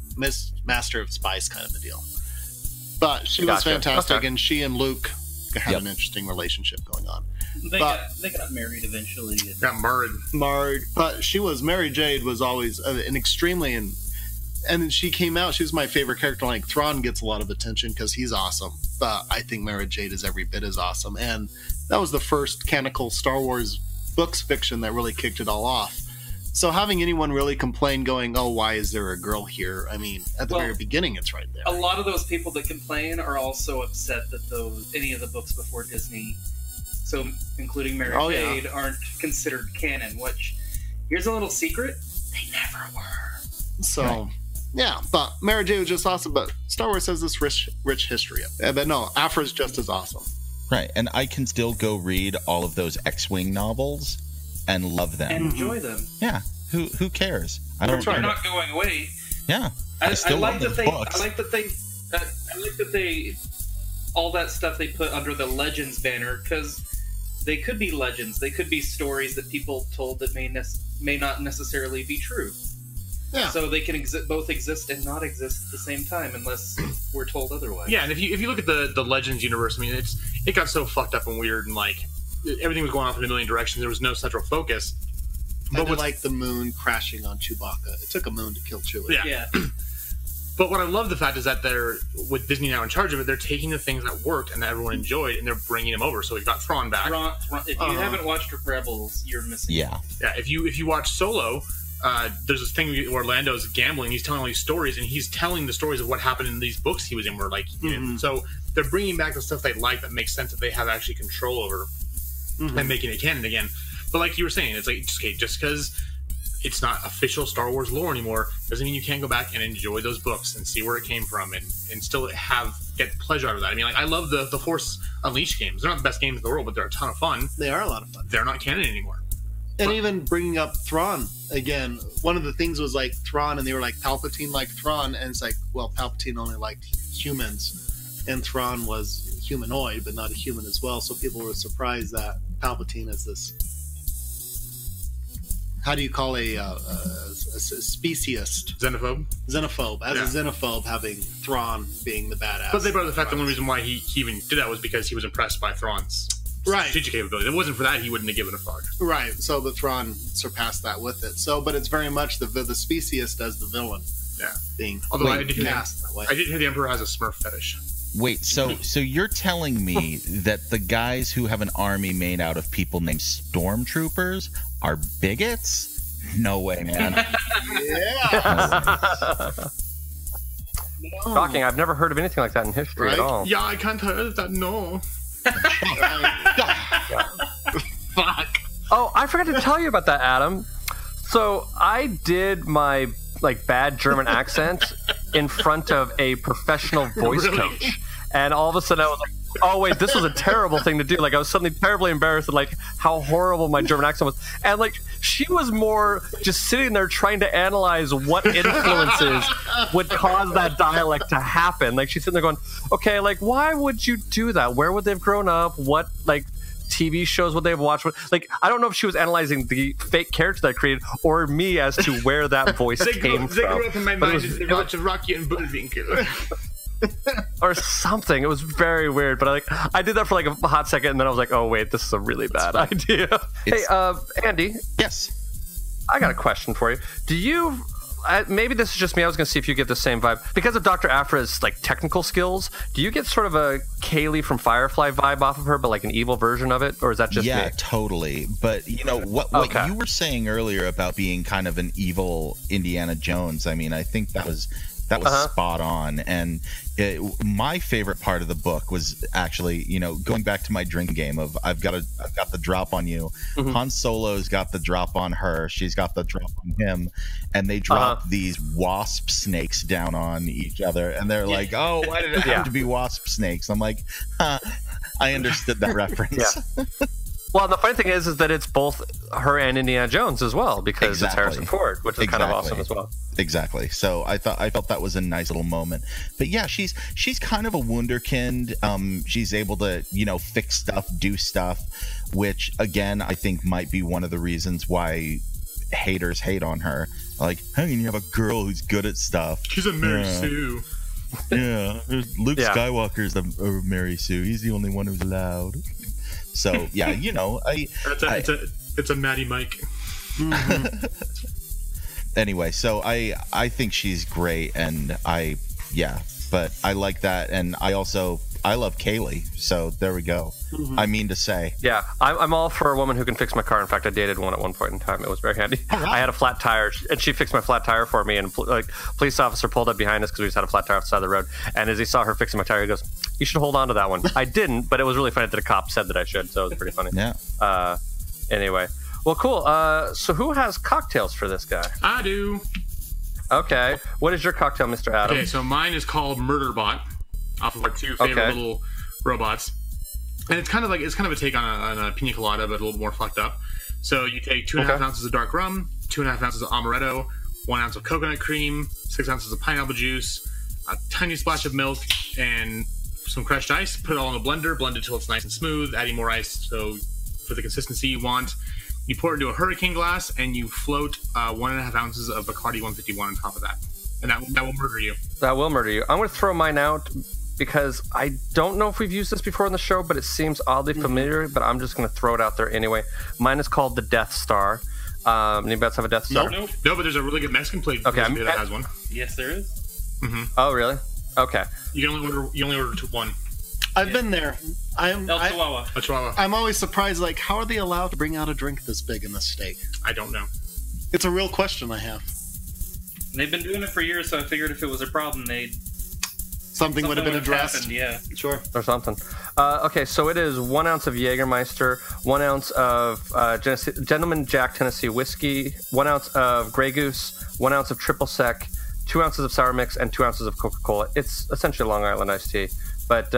master of spice kind of a deal. But she was fantastic, and she and Luke had an interesting relationship going on. They got married eventually. And got married. But Mary Jade was always an extremely and she came out. She was my favorite character. Like Thrawn gets a lot of attention because he's awesome, but I think Mara Jade is every bit as awesome. And that was the first canonical Star Wars books fiction that really kicked it all off. So having anyone really complain, going, "Oh, why is there a girl here?" I mean, at the very beginning, it's right there. A lot of those people that complain are also upset that any of the books before Disney, so including Mary Jade, aren't considered canon. Which, here's a little secret: they never were. So. Yeah, but Mara Jade was just awesome. But Star Wars has this rich history. But no, Aphra's just as awesome. Right, and I can still go read all of those X-Wing novels and love them. And enjoy them. Yeah, who cares? They're not going away. Yeah, I like that they all that stuff they put under the Legends banner, because they could be legends. They could be stories that people told that may not necessarily be true. Yeah. So they can both exist and not exist at the same time, unless we're told otherwise. Yeah, and if you look at the Legends universe, I mean, it got so fucked up and weird, and like everything was going off in a million directions. There was no central focus. But like the moon crashing on Chewbacca, it took a moon to kill Chewie. Yeah. But what I love the fact is that they're, with Disney now in charge of it, they're taking the things that worked and that everyone enjoyed, and they're bringing them over. So we've got Thrawn back. If you haven't watched Rebels, you're missing. Yeah. Yeah. If you watch Solo. There's this thing where Orlando's gambling. He's telling all these stories, and he's telling the stories of what happened in these books he was in. Where so they're bringing back the stuff they like that makes sense that they have actually control over, and making it canon again. But like you were saying, it's like just because it's not official Star Wars lore anymore doesn't mean you can't go back and enjoy those books and see where it came from and still get pleasure out of that. I mean, like I love the Force Unleashed games. They're not the best games in the world, but they're a ton of fun. They are a lot of fun. They're not canon anymore. And even bringing up Thrawn again, one of the things was like Thrawn, and they were like Palpatine liked Thrawn, and it's like, well, Palpatine only liked humans, and Thrawn was humanoid, but not a human as well. So people were surprised that Palpatine is this. How do you call a speciesist? Xenophobe. Xenophobe. As a xenophobe, having Thrawn being the badass. But they brought up the fact that the only reason why he even did that was because he was impressed by Thrawn's strategic capability. If it wasn't for that, he wouldn't have given a fuck. Right. So the Thrawn surpassed that with it. So, but it's very much the speciesist as the villain. Yeah. Being although I did hear the Emperor has a Smurf fetish. Wait, so you're telling me that the guys who have an army made out of people named stormtroopers are bigots? No way, man. Yeah. Shocking. I've never heard of anything like that in history at all. Yeah, I can't heard that. No. Fuck. Oh, I forgot to tell you about that, Adam. So I did my bad German accent in front of a professional voice coach, and all of a sudden I was like, "Oh wait, this was a terrible thing to do." Like I was suddenly terribly embarrassed at how horrible my German accent was, and she was more just sitting there trying to analyze what influences would cause that dialect to happen. Like she's sitting there going, "Okay, why would you do that? Where would they have grown up? What TV shows would they have watched?" I don't know if she was analyzing the fake character that I created or me as to where that voice came from. They grew up in my mind as a bunch of Rocky and Bullwinkle. Or something. It was very weird, but I did that for a hot second, and then I was like, "Oh wait, this is a really bad idea." Hey, Andy. Yes. I got a question for you. Do you? Maybe this is just me. I was going to see if you get the same vibe because of Dr. Aphra's technical skills. Do you get sort of a Kaylee from Firefly vibe off of her, but an evil version of it, or is that just me? Yeah, totally. But what you were saying earlier about being kind of an evil Indiana Jones. I mean, I think that was That was spot on. And my favorite part of the book was actually, going back to my drinking game of I've got the drop on you. Han Solo's got the drop on her. She's got the drop on him. And they drop these wasp snakes down on each other. And they're like, oh, why did it have to be wasp snakes? I'm like, I understood that reference. Well, the funny thing is that it's both her and Indiana Jones as well, because it's Harrison Ford, which is kind of awesome as well. Exactly. So I felt that was a nice little moment. But yeah, she's kind of a wunderkind. She's able to, fix stuff, do stuff, which again I think might be one of the reasons why haters hate on her. Like, how can you have a girl who's good at stuff? She's a Mary Sue. Yeah, Luke Skywalker's a Mary Sue. He's the only one who's allowed. So yeah, it's a Matty Mike. Anyway, so I think she's great, and but I like that, and I love Kaylee. So there we go. I mean to say, I'm all for a woman who can fix my car. In fact, I dated one at one point in time. It was very handy. I had a flat tire, and she fixed my flat tire for me. And police officer pulled up behind us because we just had a flat tire off the side of the road. And as he saw her fixing my tire, he goes, "You should hold on to that one." I didn't, but it was really funny that a cop said that I should. So it was pretty funny. Yeah. Anyway, well, cool. So who has cocktails for this guy? I do. Okay. What is your cocktail, Mr. Adam? Okay, so mine is called Murderbot, off of our two favorite little robots. And it's kind of a take on a pina colada, but a little more fucked up. So you take 2.5 ounces of dark rum, 2.5 ounces of amaretto, 1 ounce of coconut cream, 6 ounces of pineapple juice, a tiny splash of milk, and some crushed ice. Put it all in a blender, blend it till it's nice and smooth, adding more ice so for the consistency you want. You pour it into a hurricane glass, and you float 1.5 ounces of Bacardi 151 on top of that. And that will murder you. That will murder you. I'm going to throw mine out because I don't know if we've used this before on the show, but it seems oddly familiar, but I'm just going to throw it out there anyway. Mine is called the Death Star. Anybody else have a Death Star? No, but there's a really good Mexican place that has one. Yes, there is. Mm-hmm. Oh, really? Okay. You only order one. I've been there. Chihuahua. I'm always surprised, how are they allowed to bring out a drink this big in this state? I don't know. It's a real question I have. They've been doing it for years, so I figured if it was a problem, something would have been addressed. Happened, yeah, sure. Or something. Okay, so it is 1 ounce of Jägermeister, 1 ounce of Gentleman Jack Tennessee whiskey, 1 ounce of Grey Goose, 1 ounce of Triple Sec, 2 ounces of sour mix, and 2 ounces of Coca-Cola. It's essentially Long Island iced tea, but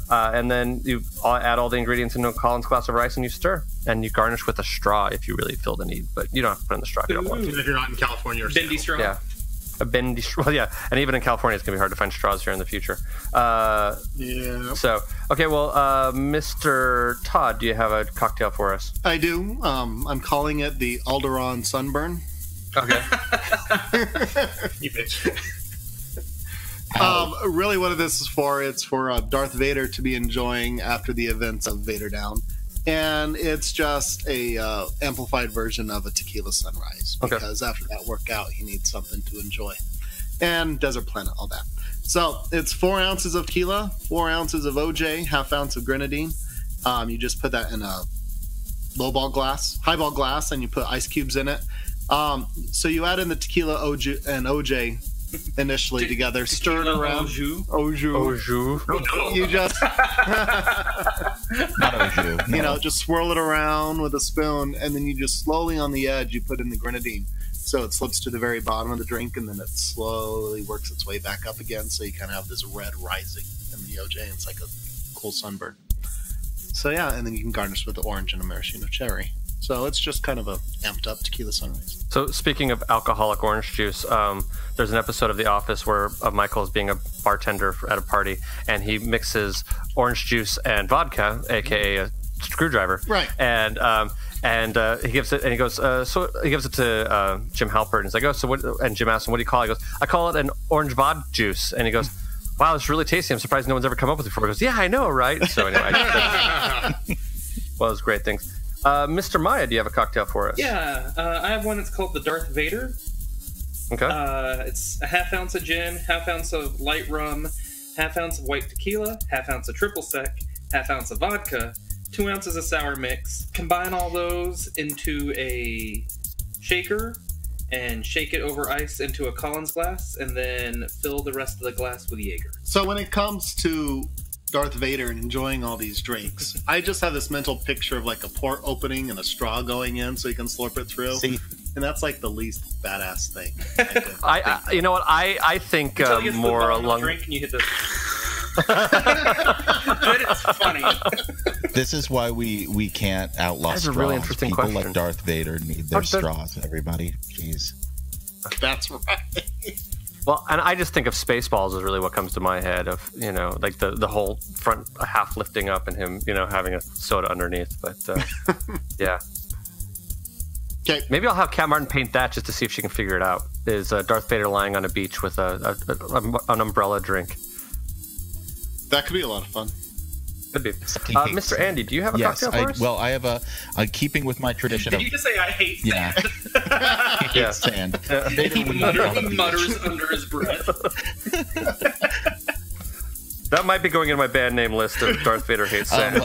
and then you add all the ingredients into a Collins glass of rice and you stir, and you garnish with a straw if you really feel the need, but you don't have to put in the straw if you don't want to. If you're not in California or bendy straw. Yeah. A bendy straw, yeah, and even in California, it's gonna be hard to find straws here in the future. So, okay, well, Mr. Todd, do you have a cocktail for us? I do. I'm calling it the Alderaan Sunburn. Okay. You bitch. Really, what this is for? It's for Darth Vader to be enjoying after the events of Vader Down, and it's just a amplified version of a tequila sunrise, because after that workout he needs something to enjoy, and Desert Planet, all that. So it's 4 ounces of tequila, 4 ounces of OJ, half ounce of grenadine. You just put that in a highball glass, and you put ice cubes in it. So you add in the tequila OJ initially together, stir it around. Au jus. You just not au jus. No. Just swirl it around with a spoon, and then you just slowly on the edge you put in the grenadine, so it slips to the very bottom of the drink, and then it slowly works its way back up again. So you kind of have this red rising in the OJ, and it's like a cool sunburn. So yeah, and then you can garnish with the orange and a maraschino cherry. So it's just kind of a amped up tequila sunrise. So speaking of alcoholic orange juice, there's an episode of The Office where Michael is being a bartender at a party, and he mixes orange juice and vodka, aka a screwdriver. Right. And he gives it, and he goes, so he gives it to Jim Halpert, and he's like, oh, so what? And Jim asks him, what do you call it? He goes, I call it an orange vodka juice. And he goes, wow, it's really tasty. I'm surprised no one's ever come up with it before. He goes, yeah, I know, right? So anyway, well, it's great things. Mr. Meyer, do you have a cocktail for us? Yeah, I have one that's called the Darth Vader. Okay. It's a half ounce of gin, half ounce of light rum, half ounce of white tequila, half ounce of triple sec, half ounce of vodka, 2 ounces of sour mix. Combine all those into a shaker, and shake it over ice into a Collins glass, and then fill the rest of the glass with Jaeger. So when it comes to Darth Vader and enjoying all these drinks, I just have this mental picture of like a port opening and a straw going in so you can slurp it through. See? And that's like the least badass thing. You know what? I think more along. Drink and you hit the. But it's funny. This is why we can't outlaw That's straws. a really interesting People question. like Darth Vader need their straws. Everybody, jeez. That's right. Well, and I just think of Spaceballs is really what comes to my head of, like the whole front half lifting up and him, having a soda underneath. But yeah. Okay. Maybe I'll have Kat Martin paint that just to see if she can figure it out. Is Darth Vader lying on a beach with an umbrella drink? That could be a lot of fun. Could be. Mr. Andy, do you have a cocktail for us? Well, I have a keeping with my tradition. Did you just say I hate sand? He hates sand. He mutters under his breath. That might be going in my band name list of Darth Vader hates sand.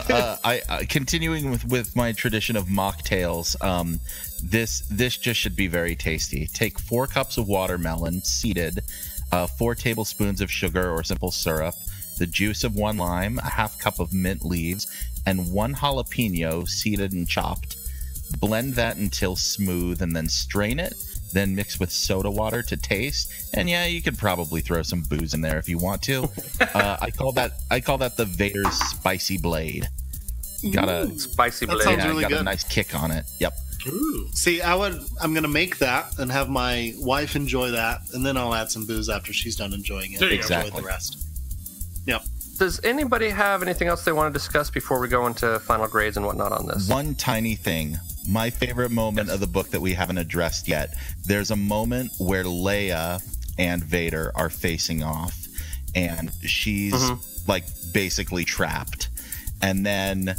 Continuing with my tradition of mocktails, this just should be very tasty. Take 4 cups of watermelon, seeded, 4 tablespoons of sugar or simple syrup, the juice of 1 lime, a half cup of mint leaves, and 1 jalapeno, seeded and chopped. Blend that until smooth and then strain it. Then mix with soda water to taste. And yeah, you could probably throw some booze in there if you want to. I call that the Vader's Spicy Blade. Got a spicy blade. That sounds really good. A nice kick on it. Yep. Ooh. See, I'm gonna make that and have my wife enjoy that, and then I'll add some booze after she's done enjoying it. Exactly. Enjoy the rest. Yep. Does anybody have anything else they want to discuss before we go into final grades and whatnot on this? One tiny thing. My favorite moment of the book that we haven't addressed yet. There's a moment where Leia and Vader are facing off, and she's like basically trapped. And then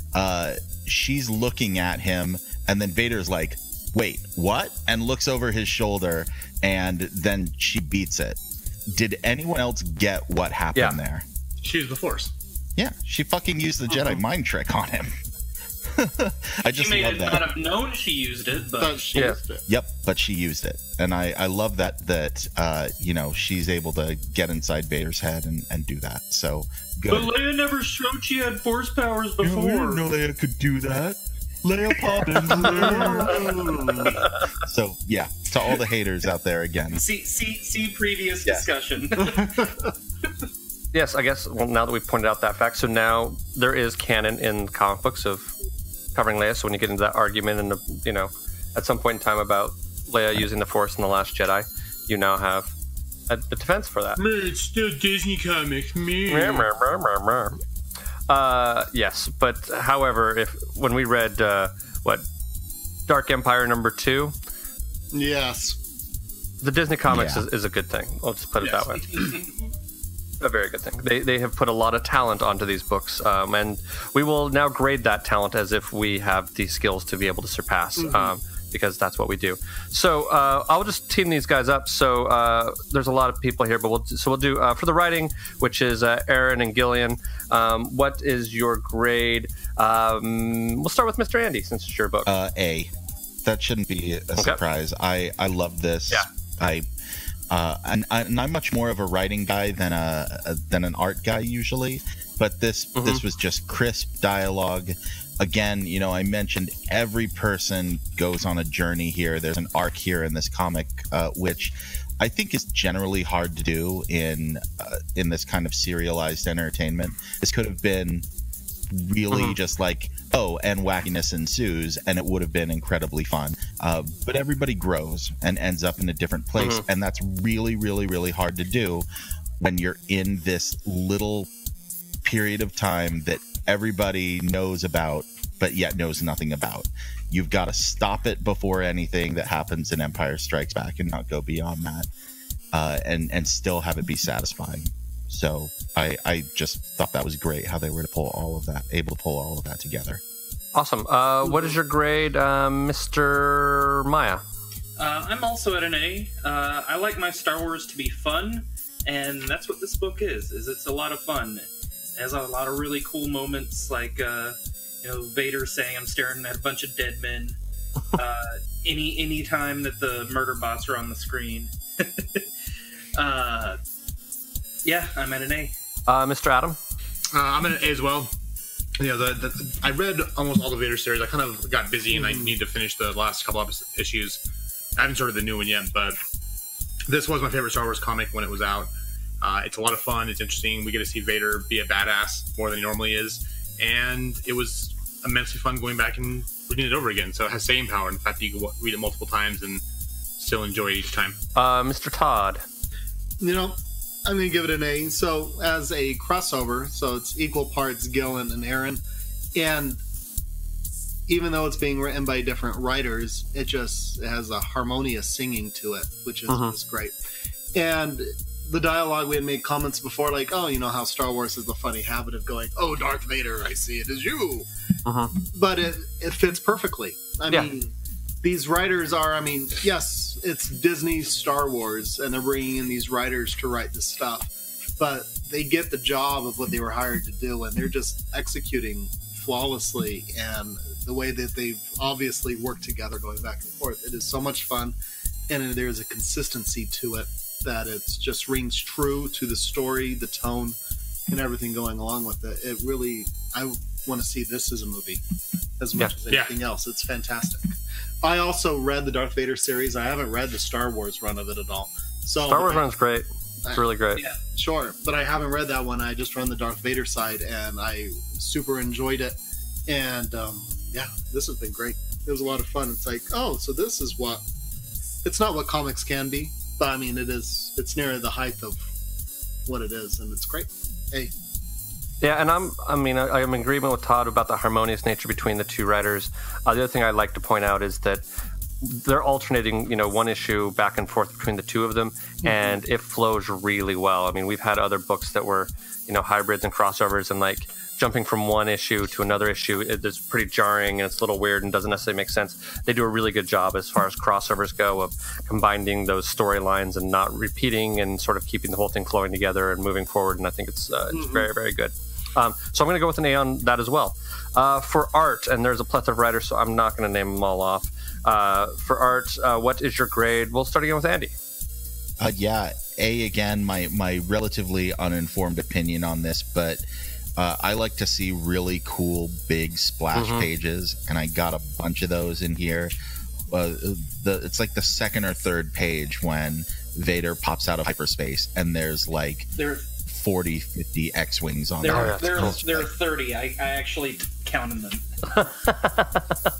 she's looking at him, and then Vader's like, wait, what? And looks over his shoulder, and then she beats it. Did anyone else get what happened there? She used the Force. Yeah, she fucking used the Jedi mind trick on him. I just she may love that. not have known she used it, but she used it. Yep, but she used it, and I love that she's able to get inside Vader's head and do that. So good. But Leia never showed she had Force powers before. I didn't know Leia could do that. Leia Poppins. So yeah, to all the haters out there again. See previous discussion. Yes, I guess. Well, now that we've pointed out that fact, so now there is canon in comic books of covering Leia. So when you get into that argument, and at some point in time about Leia using the Force in The Last Jedi, you now have a defense for that. It's still Disney comics. Yes, but however, when we read Dark Empire #2, yes, the Disney comics is a good thing. I'll just put it that way. A very good thing. They have put a lot of talent onto these books, and we will now grade that talent as if we have the skills to be able to surpass, because that's what we do. So I'll just team these guys up. So there's a lot of people here, but we'll do for the writing, which is Aaron and Gillian. What is your grade? We'll start with Mr. Andy, since it's your book. A. That shouldn't be a surprise. I love this. Yeah. And I'm much more of a writing guy than an art guy usually, but this was just crisp dialogue. Again, I mentioned every person goes on a journey here. There's an arc here in this comic, which I think is generally hard to do in this kind of serialized entertainment. This could have been really just like, and wackiness ensues, and it would have been incredibly fun. But everybody grows and ends up in a different place, and that's really, really, really hard to do when you're in this little period of time that everybody knows about, but yet knows nothing about. You've got to stop it before anything that happens in Empire Strikes Back and not go beyond that, and still have it be satisfying. So I just thought that was great how they were able to pull all of that together. Awesome. What is your grade, Mr. Maya? I'm also at an A. I like my Star Wars to be fun, and that's what this book is it's a lot of fun. It has a lot of really cool moments, like Vader saying, "I'm staring at a bunch of dead men." any time that the murder bots are on the screen. Yeah, I'm at an A. Mr. Adam? I'm at an A as well. You know, I read almost all the Vader series. I kind of got busy and I need to finish the last couple of issues. I haven't started the new one yet, but this was my favorite Star Wars comic when it was out. It's a lot of fun. It's interesting. We get to see Vader be a badass more than he normally is. And it was immensely fun going back and reading it over again. So it has staying power. In fact, you can read it multiple times and still enjoy it each time. Mr. Todd? You know, I'm going to give it an A. So as a crossover, so it's equal parts Gillen and Aaron. And even though it's being written by different writers, it just has a harmonious singing to it, which is great. And the dialogue, we had made comments before, like, oh, you know how Star Wars has the funny habit of going, oh, Darth Vader, I see it as you. But it fits perfectly. I mean, these writers are, I mean, yes, it's Disney Star Wars, and they're bringing in these writers to write this stuff, but they get the job of what they were hired to do, and they're just executing flawlessly, and the way that they've obviously worked together going back and forth. It is so much fun, and there's a consistency to it that it just rings true to the story, the tone, and everything going along with it. It really, I want to see this as a movie as much as anything else. It's fantastic. I also read the Darth Vader series. I haven't read the Star Wars run of it at all. So Star Wars run's great. It's really great. Yeah, sure. But I haven't read that one. I just run the Darth Vader side, and I super enjoyed it. And yeah, this has been great. It was a lot of fun. It's like, oh, so this is what... It's not what comics can be, but I mean, it is. It's near the height of what it is, and it's great. Hey. Yeah, and I'm in agreement with Todd about the harmonious nature between the two writers. The other thing I'd like to point out is that they're alternating, one issue back and forth between the two of them, and it flows really well. I mean, we've had other books that were, hybrids and crossovers, and like jumping from one issue to another issue, it's pretty jarring and it's a little weird and doesn't necessarily make sense. They do a really good job as far as crossovers go of combining those storylines and not repeating and sort of keeping the whole thing flowing together and moving forward. And I think it's very, very good. So I'm going to go with an A on that as well. For art, and there's a plethora of writers, so I'm not going to name them all off. For art, what is your grade? We'll start again with Andy. Yeah, A again, my relatively uninformed opinion on this, but I like to see really cool big splash pages, and I got a bunch of those in here. It's like the second or third page when Vader pops out of hyperspace, and there's like 40, 50 X-Wings on there. There are 30. I actually counted them.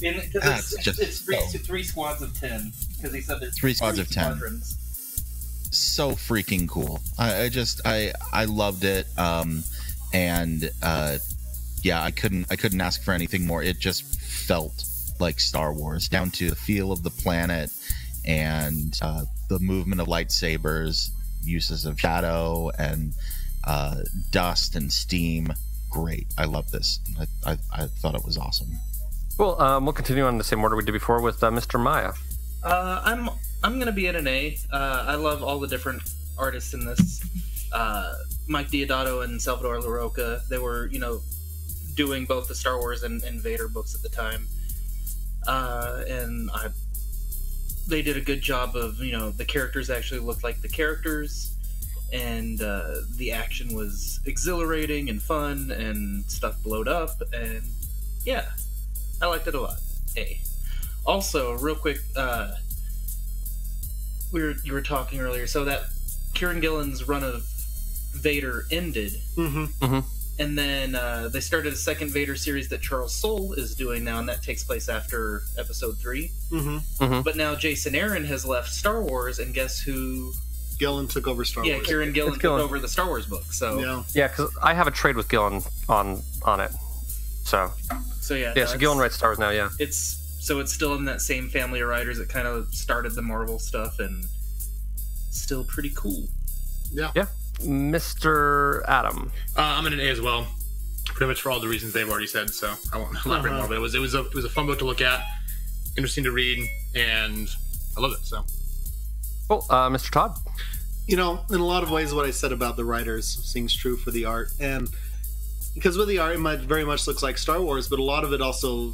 It's three squads of 10, because he said there's 3 squads of 10. Squadrons. So freaking cool. I loved it. Yeah, I couldn't ask for anything more. It just felt like Star Wars, down to the feel of the planet and the movement of lightsabers, uses of shadow and dust and steam. Great. I love this. I thought it was awesome. Well, we'll continue on the same order we did before with Mr. Meyer. I'm going to be at an A. I love all the different artists in this. Mike Deodato and Salvador Larroca, they were, doing both the Star Wars and Vader books at the time. And they did a good job of, the characters actually looked like the characters, and the action was exhilarating and fun, and stuff blowed up, and yeah, I liked it a lot. A. Also, real quick, you were talking earlier, so that Kieran Gillen's run of Vader ended, and then they started a second Vader series that Charles Soule is doing now, and that takes place after Episode 3. But now Jason Aaron has left Star Wars, and guess who? Gillen took over Star Wars. Yeah, Kieran Gillen took over the Star Wars book. So yeah, because I have a trade with Gillen on it. So yeah. So Gillen writes Star Wars now. Yeah, it's still in that same family of writers that kind of started the Marvel stuff, and still pretty cool. Yeah. Mr. Adam. I'm in an A as well, pretty much for all the reasons they've already said. So I won't elaborate more. But it was a fun book to look at, interesting to read, and I love it. So. Well, Mr. Todd. In a lot of ways, what I said about the writers seems true for the art. And because with the art, it very much looks like Star Wars, but a lot of it also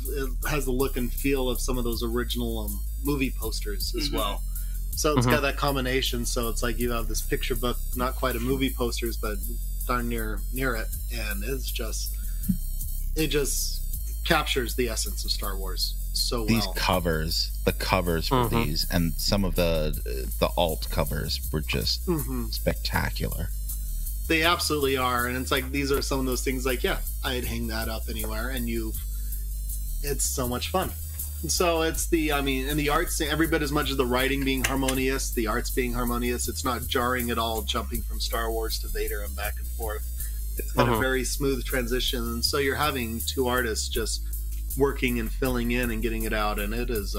has the look and feel of some of those original movie posters as well. So it's got that combination. So it's like you have this picture book, not quite a movie posters, but darn near it, and it just captures the essence of Star Wars so well. These covers, the covers for these, and some of the alt covers were just spectacular. They absolutely are, and it's like these are some of those things. Like, yeah, I'd hang that up anywhere, and it's so much fun. So it's and the art's every bit as much as the writing being harmonious, the art's being harmonious. It's not jarring at all, jumping from Star Wars to Vader and back and forth. It's got a very smooth transition, and so you're having two artists just working and filling in and getting it out, and it is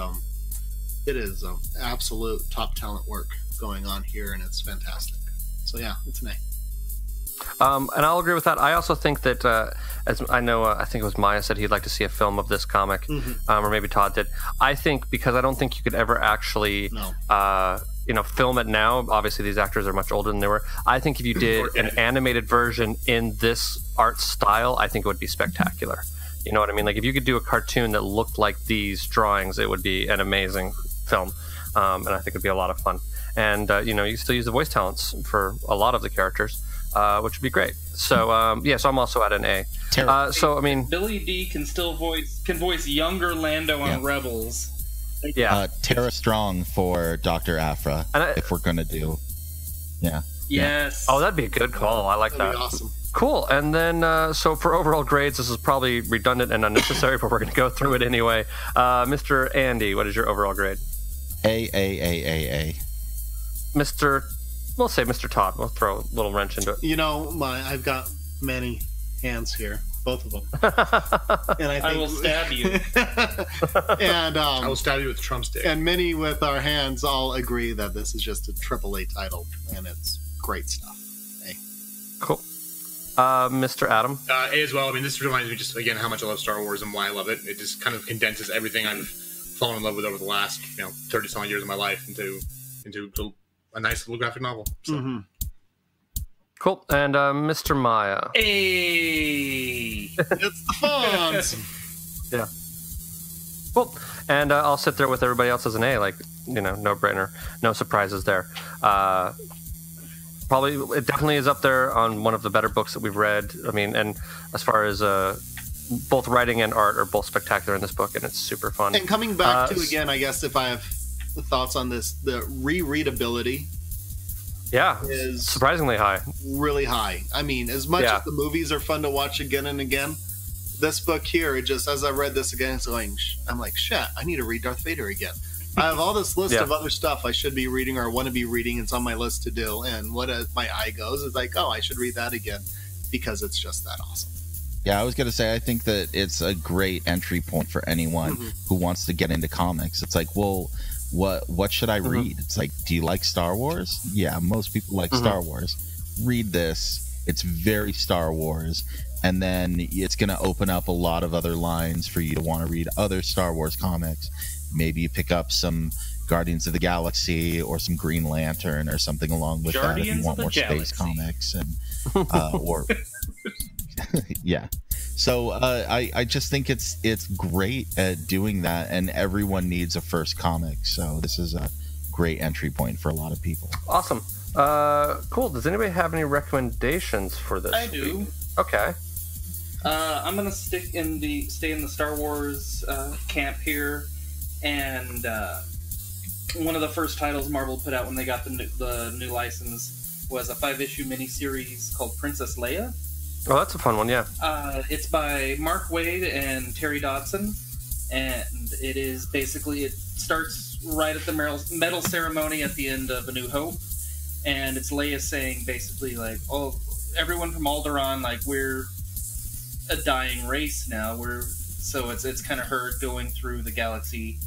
absolute top talent work going on here, and it's fantastic. So yeah, it's an A. And I'll agree with that. I also think that, as I know, I think it was Maya said he'd like to see a film of this comic, or maybe Todd did. I think because I don't think you could ever actually, film it now. Obviously, these actors are much older than they were. I think if you did an animated version in this art style, I think it would be spectacular. You know what I mean? Like if you could do a cartoon that looked like these drawings, it would be an amazing film, and I think it'd be a lot of fun. And you still use the voice talents for a lot of the characters. Which would be great. So so I'm also at an A. So I mean, Billy D can still voice younger Lando on Rebels. Yeah, Tara Strong for Dr. Aphra. If we're gonna do, Yes. Oh, that'd be a good call. I like that. That'd be awesome. Cool. And then so for overall grades, this is probably redundant and unnecessary, but we're gonna go through it anyway. Mr. Andy, what is your overall grade? A. We'll say Mr. Todd. We'll throw a little wrench into it. I've got many hands here, both of them, and I will stab you. And I will stab you with a Trump stick. And many with our hands all agree that this is just a AAA title, and it's great stuff. A. Cool. Mr. Adam? A as well. I mean, this reminds me just again how much I love Star Wars and why I love it. It just kind of condenses everything I've fallen in love with over the last 30-some years of my life into a nice little graphic novel. So. Cool. And Mr. Maya. Hey, it's the fonts. Yeah. Cool. And I'll sit there with everybody else as an A, like no brainer, no surprises there. Probably, it definitely is up there on one of the better books that we've read. I mean, and as far as both writing and art are both spectacular in this book, and it's super fun. And coming back to again, I guess if I have thoughts on this, the rereadability is surprisingly high, really high. I mean, as much as the movies are fun to watch again and again, this book here, it just, as I read this again, it's going, I'm like, shit, I need to read Darth Vader again. I have all this list of other stuff I should be reading or want to be reading. It's on my list to do, and what my eye goes is like, oh, I should read that again because it's just that awesome. Yeah, I was going to say, I think that it's a great entry point for anyone who wants to get into comics. It's like, well, what should I read? It's like, do you like Star Wars? Yeah, most people like Star Wars. Read this. It's very Star Wars. And then it's going to open up a lot of other lines for you to want to read other Star Wars comics. Maybe you pick up some Guardians of the Galaxy or some Green Lantern or something along with that if you want more space comics. And or yeah. So I just think it's great at doing that, and everyone needs a first comic. So this is a great entry point for a lot of people. Awesome. Cool. Does anybody have any recommendations for this? I do. Okay. I'm gonna stay in the Star Wars camp here, and one of the first titles Marvel put out when they got the new license was a 5-issue miniseries called Princess Leia. Oh, that's a fun one, yeah. It's by Mark Waid and Terry Dodson, and it is basically, it starts right at the medal ceremony at the end of A New Hope, and it's Leia saying basically like, oh, everyone from Alderaan, like, we're a dying race now. So it's kind of her going through the galaxy,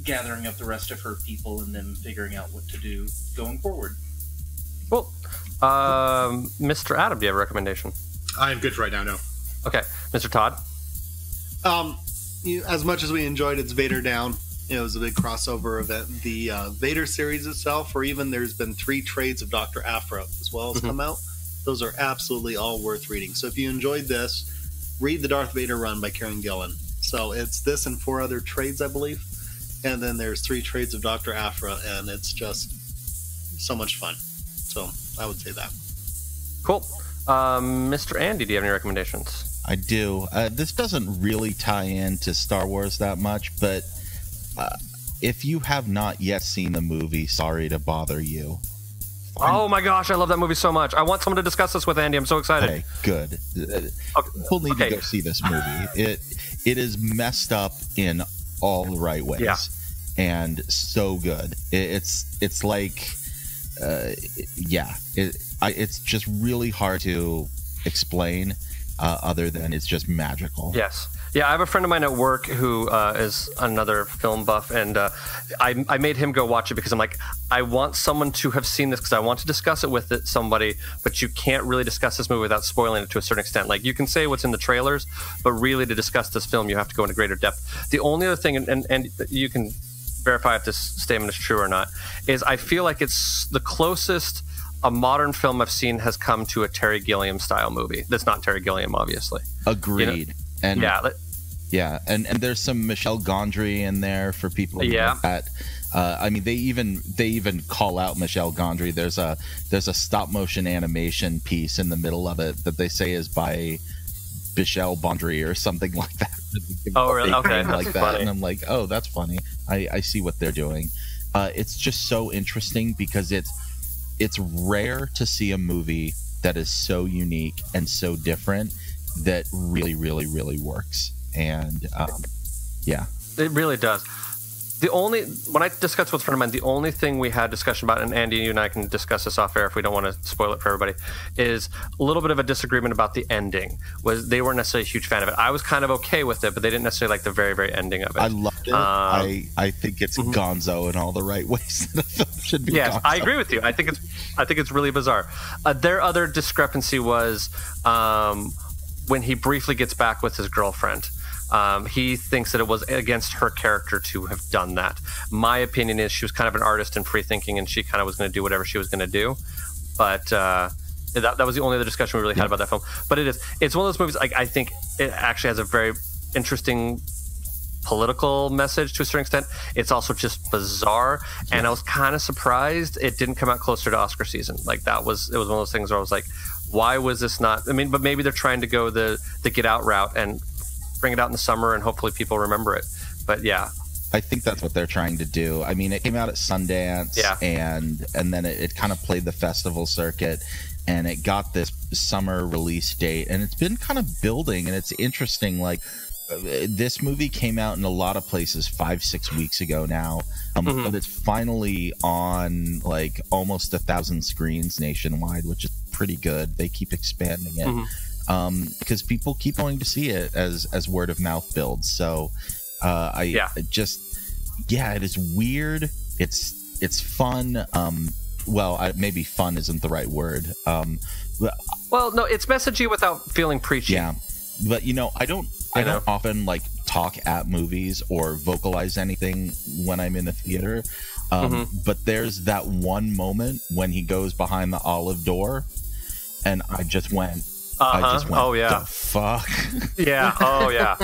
gathering up the rest of her people and then figuring out what to do going forward. Cool. Mr. Adam, do you have a recommendation? I am good for right now, no. Okay. Mr. Todd? As much as we enjoyed its Vader Down, it was a big crossover event. The Vader series itself, or even there's been 3 trades of Dr. Aphra as well, has come out. Those are absolutely all worth reading. So if you enjoyed this, read the Darth Vader run by Karen Gillan. So it's this and 4 other trades, I believe. And then there's 3 trades of Dr. Aphra, and it's just so much fun. So I would say that. Cool. Mr. Andy, do you have any recommendations? I do. This doesn't really tie into Star Wars that much, but if you have not yet seen the movie, sorry to bother you. Oh my gosh, I love that movie so much. I want someone to discuss this with Andy. I'm so excited. Okay, good. People need to go see this movie. It is messed up in all the right ways, and so good. It's like, it's just really hard to explain, other than it's just magical. Yes. Yeah, I have a friend of mine at work who is another film buff, and I made him go watch it because I'm like, I want someone to have seen this because I want to discuss it with somebody, but you can't really discuss this movie without spoiling it to a certain extent. Like, you can say what's in the trailers, but really to discuss this film, you have to go into greater depth. The only other thing, and you can verify if this statement is true or not, is I feel like it's the closest a modern film I've seen has come to a Terry Gilliam style movie. That's not Terry Gilliam, obviously. Agreed. You know? And yeah, and there's some Michelle Gondry in there for people who like that. I mean, they even call out Michelle Gondry. There's a stop motion animation piece in the middle of it that they say is by Michelle Gondry or something like that. Oh, really? Okay, like that's that. funny. And I'm like, oh, that's funny. I see what they're doing. It's just so interesting because it's rare to see a movie that is so unique and so different that really, really, really works. And it really does. When I discussed with a friend of mine, the only thing we had discussion about, and Andy, you and I can discuss this off air if we don't want to spoil it for everybody, is a little bit of a disagreement about the ending. Was they weren't necessarily a huge fan of it. I was kind of okay with it, but they didn't necessarily like the very, very ending of it. I loved it. I think it's gonzo in all the right ways that a film should be. Yes, gonzo. I agree with you. I think it's really bizarre. Their other discrepancy was when he briefly gets back with his girlfriend. He thinks that it was against her character to have done that. My opinion is she was kind of an artist and free thinking, and she kind of was going to do whatever she was going to do. But that was the only other discussion we really had about that film. But it's one of those movies. I think it actually has a very interesting political message to a certain extent. It's also just bizarre, and I was kind of surprised it didn't come out closer to Oscar season. Like it was one of those things where I was like, why was this not? I mean, but maybe they're trying to go the Get Out route and bring it out in the summer, and hopefully people remember it. But yeah, I think that's what they're trying to do. I mean, it came out at Sundance, and then it kind of played the festival circuit, and it got this summer release date, and it's been kind of building, and it's interesting. Like, this movie came out in a lot of places 5-6 weeks ago now, but it's finally on like almost 1,000 screens nationwide, which is pretty good. They keep expanding it. Because people keep wanting to see it as word of mouth builds. So it is weird. It's fun. Maybe fun isn't the right word. Well, no, it's messagey without feeling preachy. Yeah, but I don't often like talk at movies or vocalize anything when I'm in the theater. But there's that one moment when he goes behind the olive door, and I just went. Oh yeah. The fuck. Yeah. Oh yeah.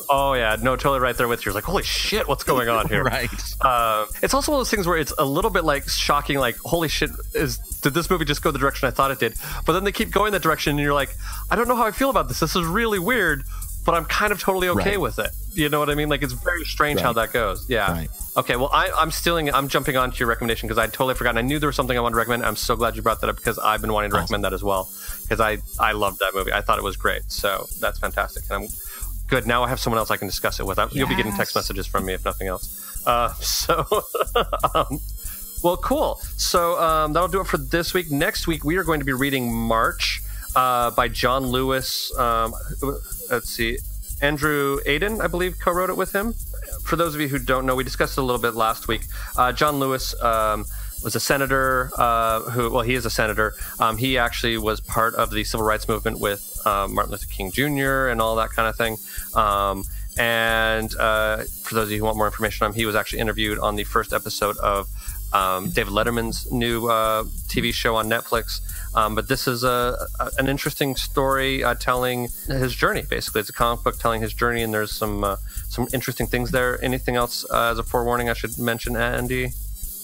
Oh yeah. No, totally right there with you. You're like, holy shit, what's going on here? Right. It's also one of those things where it's a little bit like shocking. Like, holy shit, did this movie just go the direction I thought it did? But then they keep going that direction, and you're like, I don't know how I feel about this. This is really weird, but I'm kind of totally okay with it. You know what I mean? Like, it's very strange how that goes. Yeah. Right. Okay. Well, I'm jumping on to your recommendation because I totally forgot. I knew there was something I wanted to recommend. I'm so glad you brought that up because I've been wanting to recommend that as well. Because I loved that movie. I thought it was great. So that's fantastic. And I'm good. Now I have someone else I can discuss it with. You'll be getting text messages from me if nothing else. Well, cool. So that'll do it for this week. Next week, we are going to be reading March by John Lewis. Let's see. Andrew Aiden, I believe, co-wrote it with him. For those of you who don't know, we discussed it a little bit last week. John Lewis was a senator he is a senator. He actually was part of the civil rights movement with Martin Luther King Jr. and all that kind of thing. And for those of you who want more information on him, he was actually interviewed on the first episode of David Letterman's new TV show on Netflix. But this is an interesting story telling his journey. Basically, it's a comic book telling his journey, and there's some interesting things there. Anything else as a forewarning I should mention, Andy?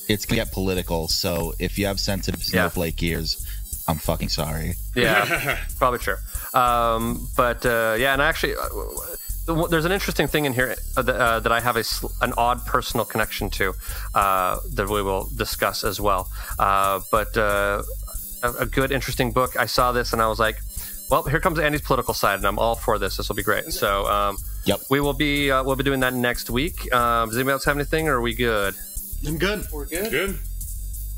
It's gonna get political, so if you have sensitive snowflake ears, I'm fucking sorry. Yeah, probably true. And actually, there's an interesting thing in here that I have an odd personal connection to that we will discuss as well. A good, interesting book. I saw this and I was like, well, here comes Andy's political side, and I'm all for this. This will be great. So we'll be doing that next week. Does anybody else have anything, or are we good? I'm good. We're good. Good.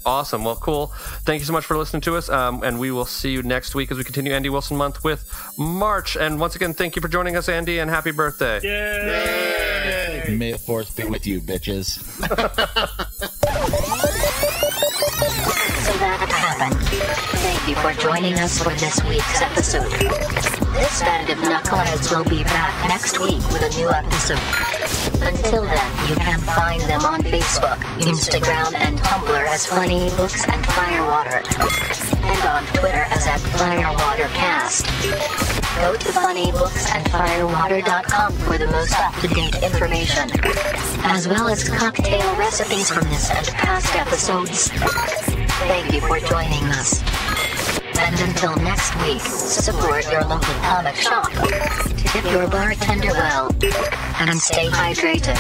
Awesome. Well, cool. Thank you so much for listening to us, and we will see you next week as we continue Andy Wilson Month with March. And once again, thank you for joining us, Andy, and happy birthday. Yay! May the Force be with you, bitches. So that happened. Thank you for joining us for this week's episode. This band of knuckleheads will be back next week with a new episode. Until then, you can find them on Facebook, Instagram, and Tumblr as Funny Books and Firewater, and on Twitter as @FirewaterCast. Go to funnybooksandfirewater.com for the most up-to-date information, as well as cocktail recipes from this and past episodes. Thank you for joining us. And until next week, support your local comic shop, tip your bartender well, and stay hydrated.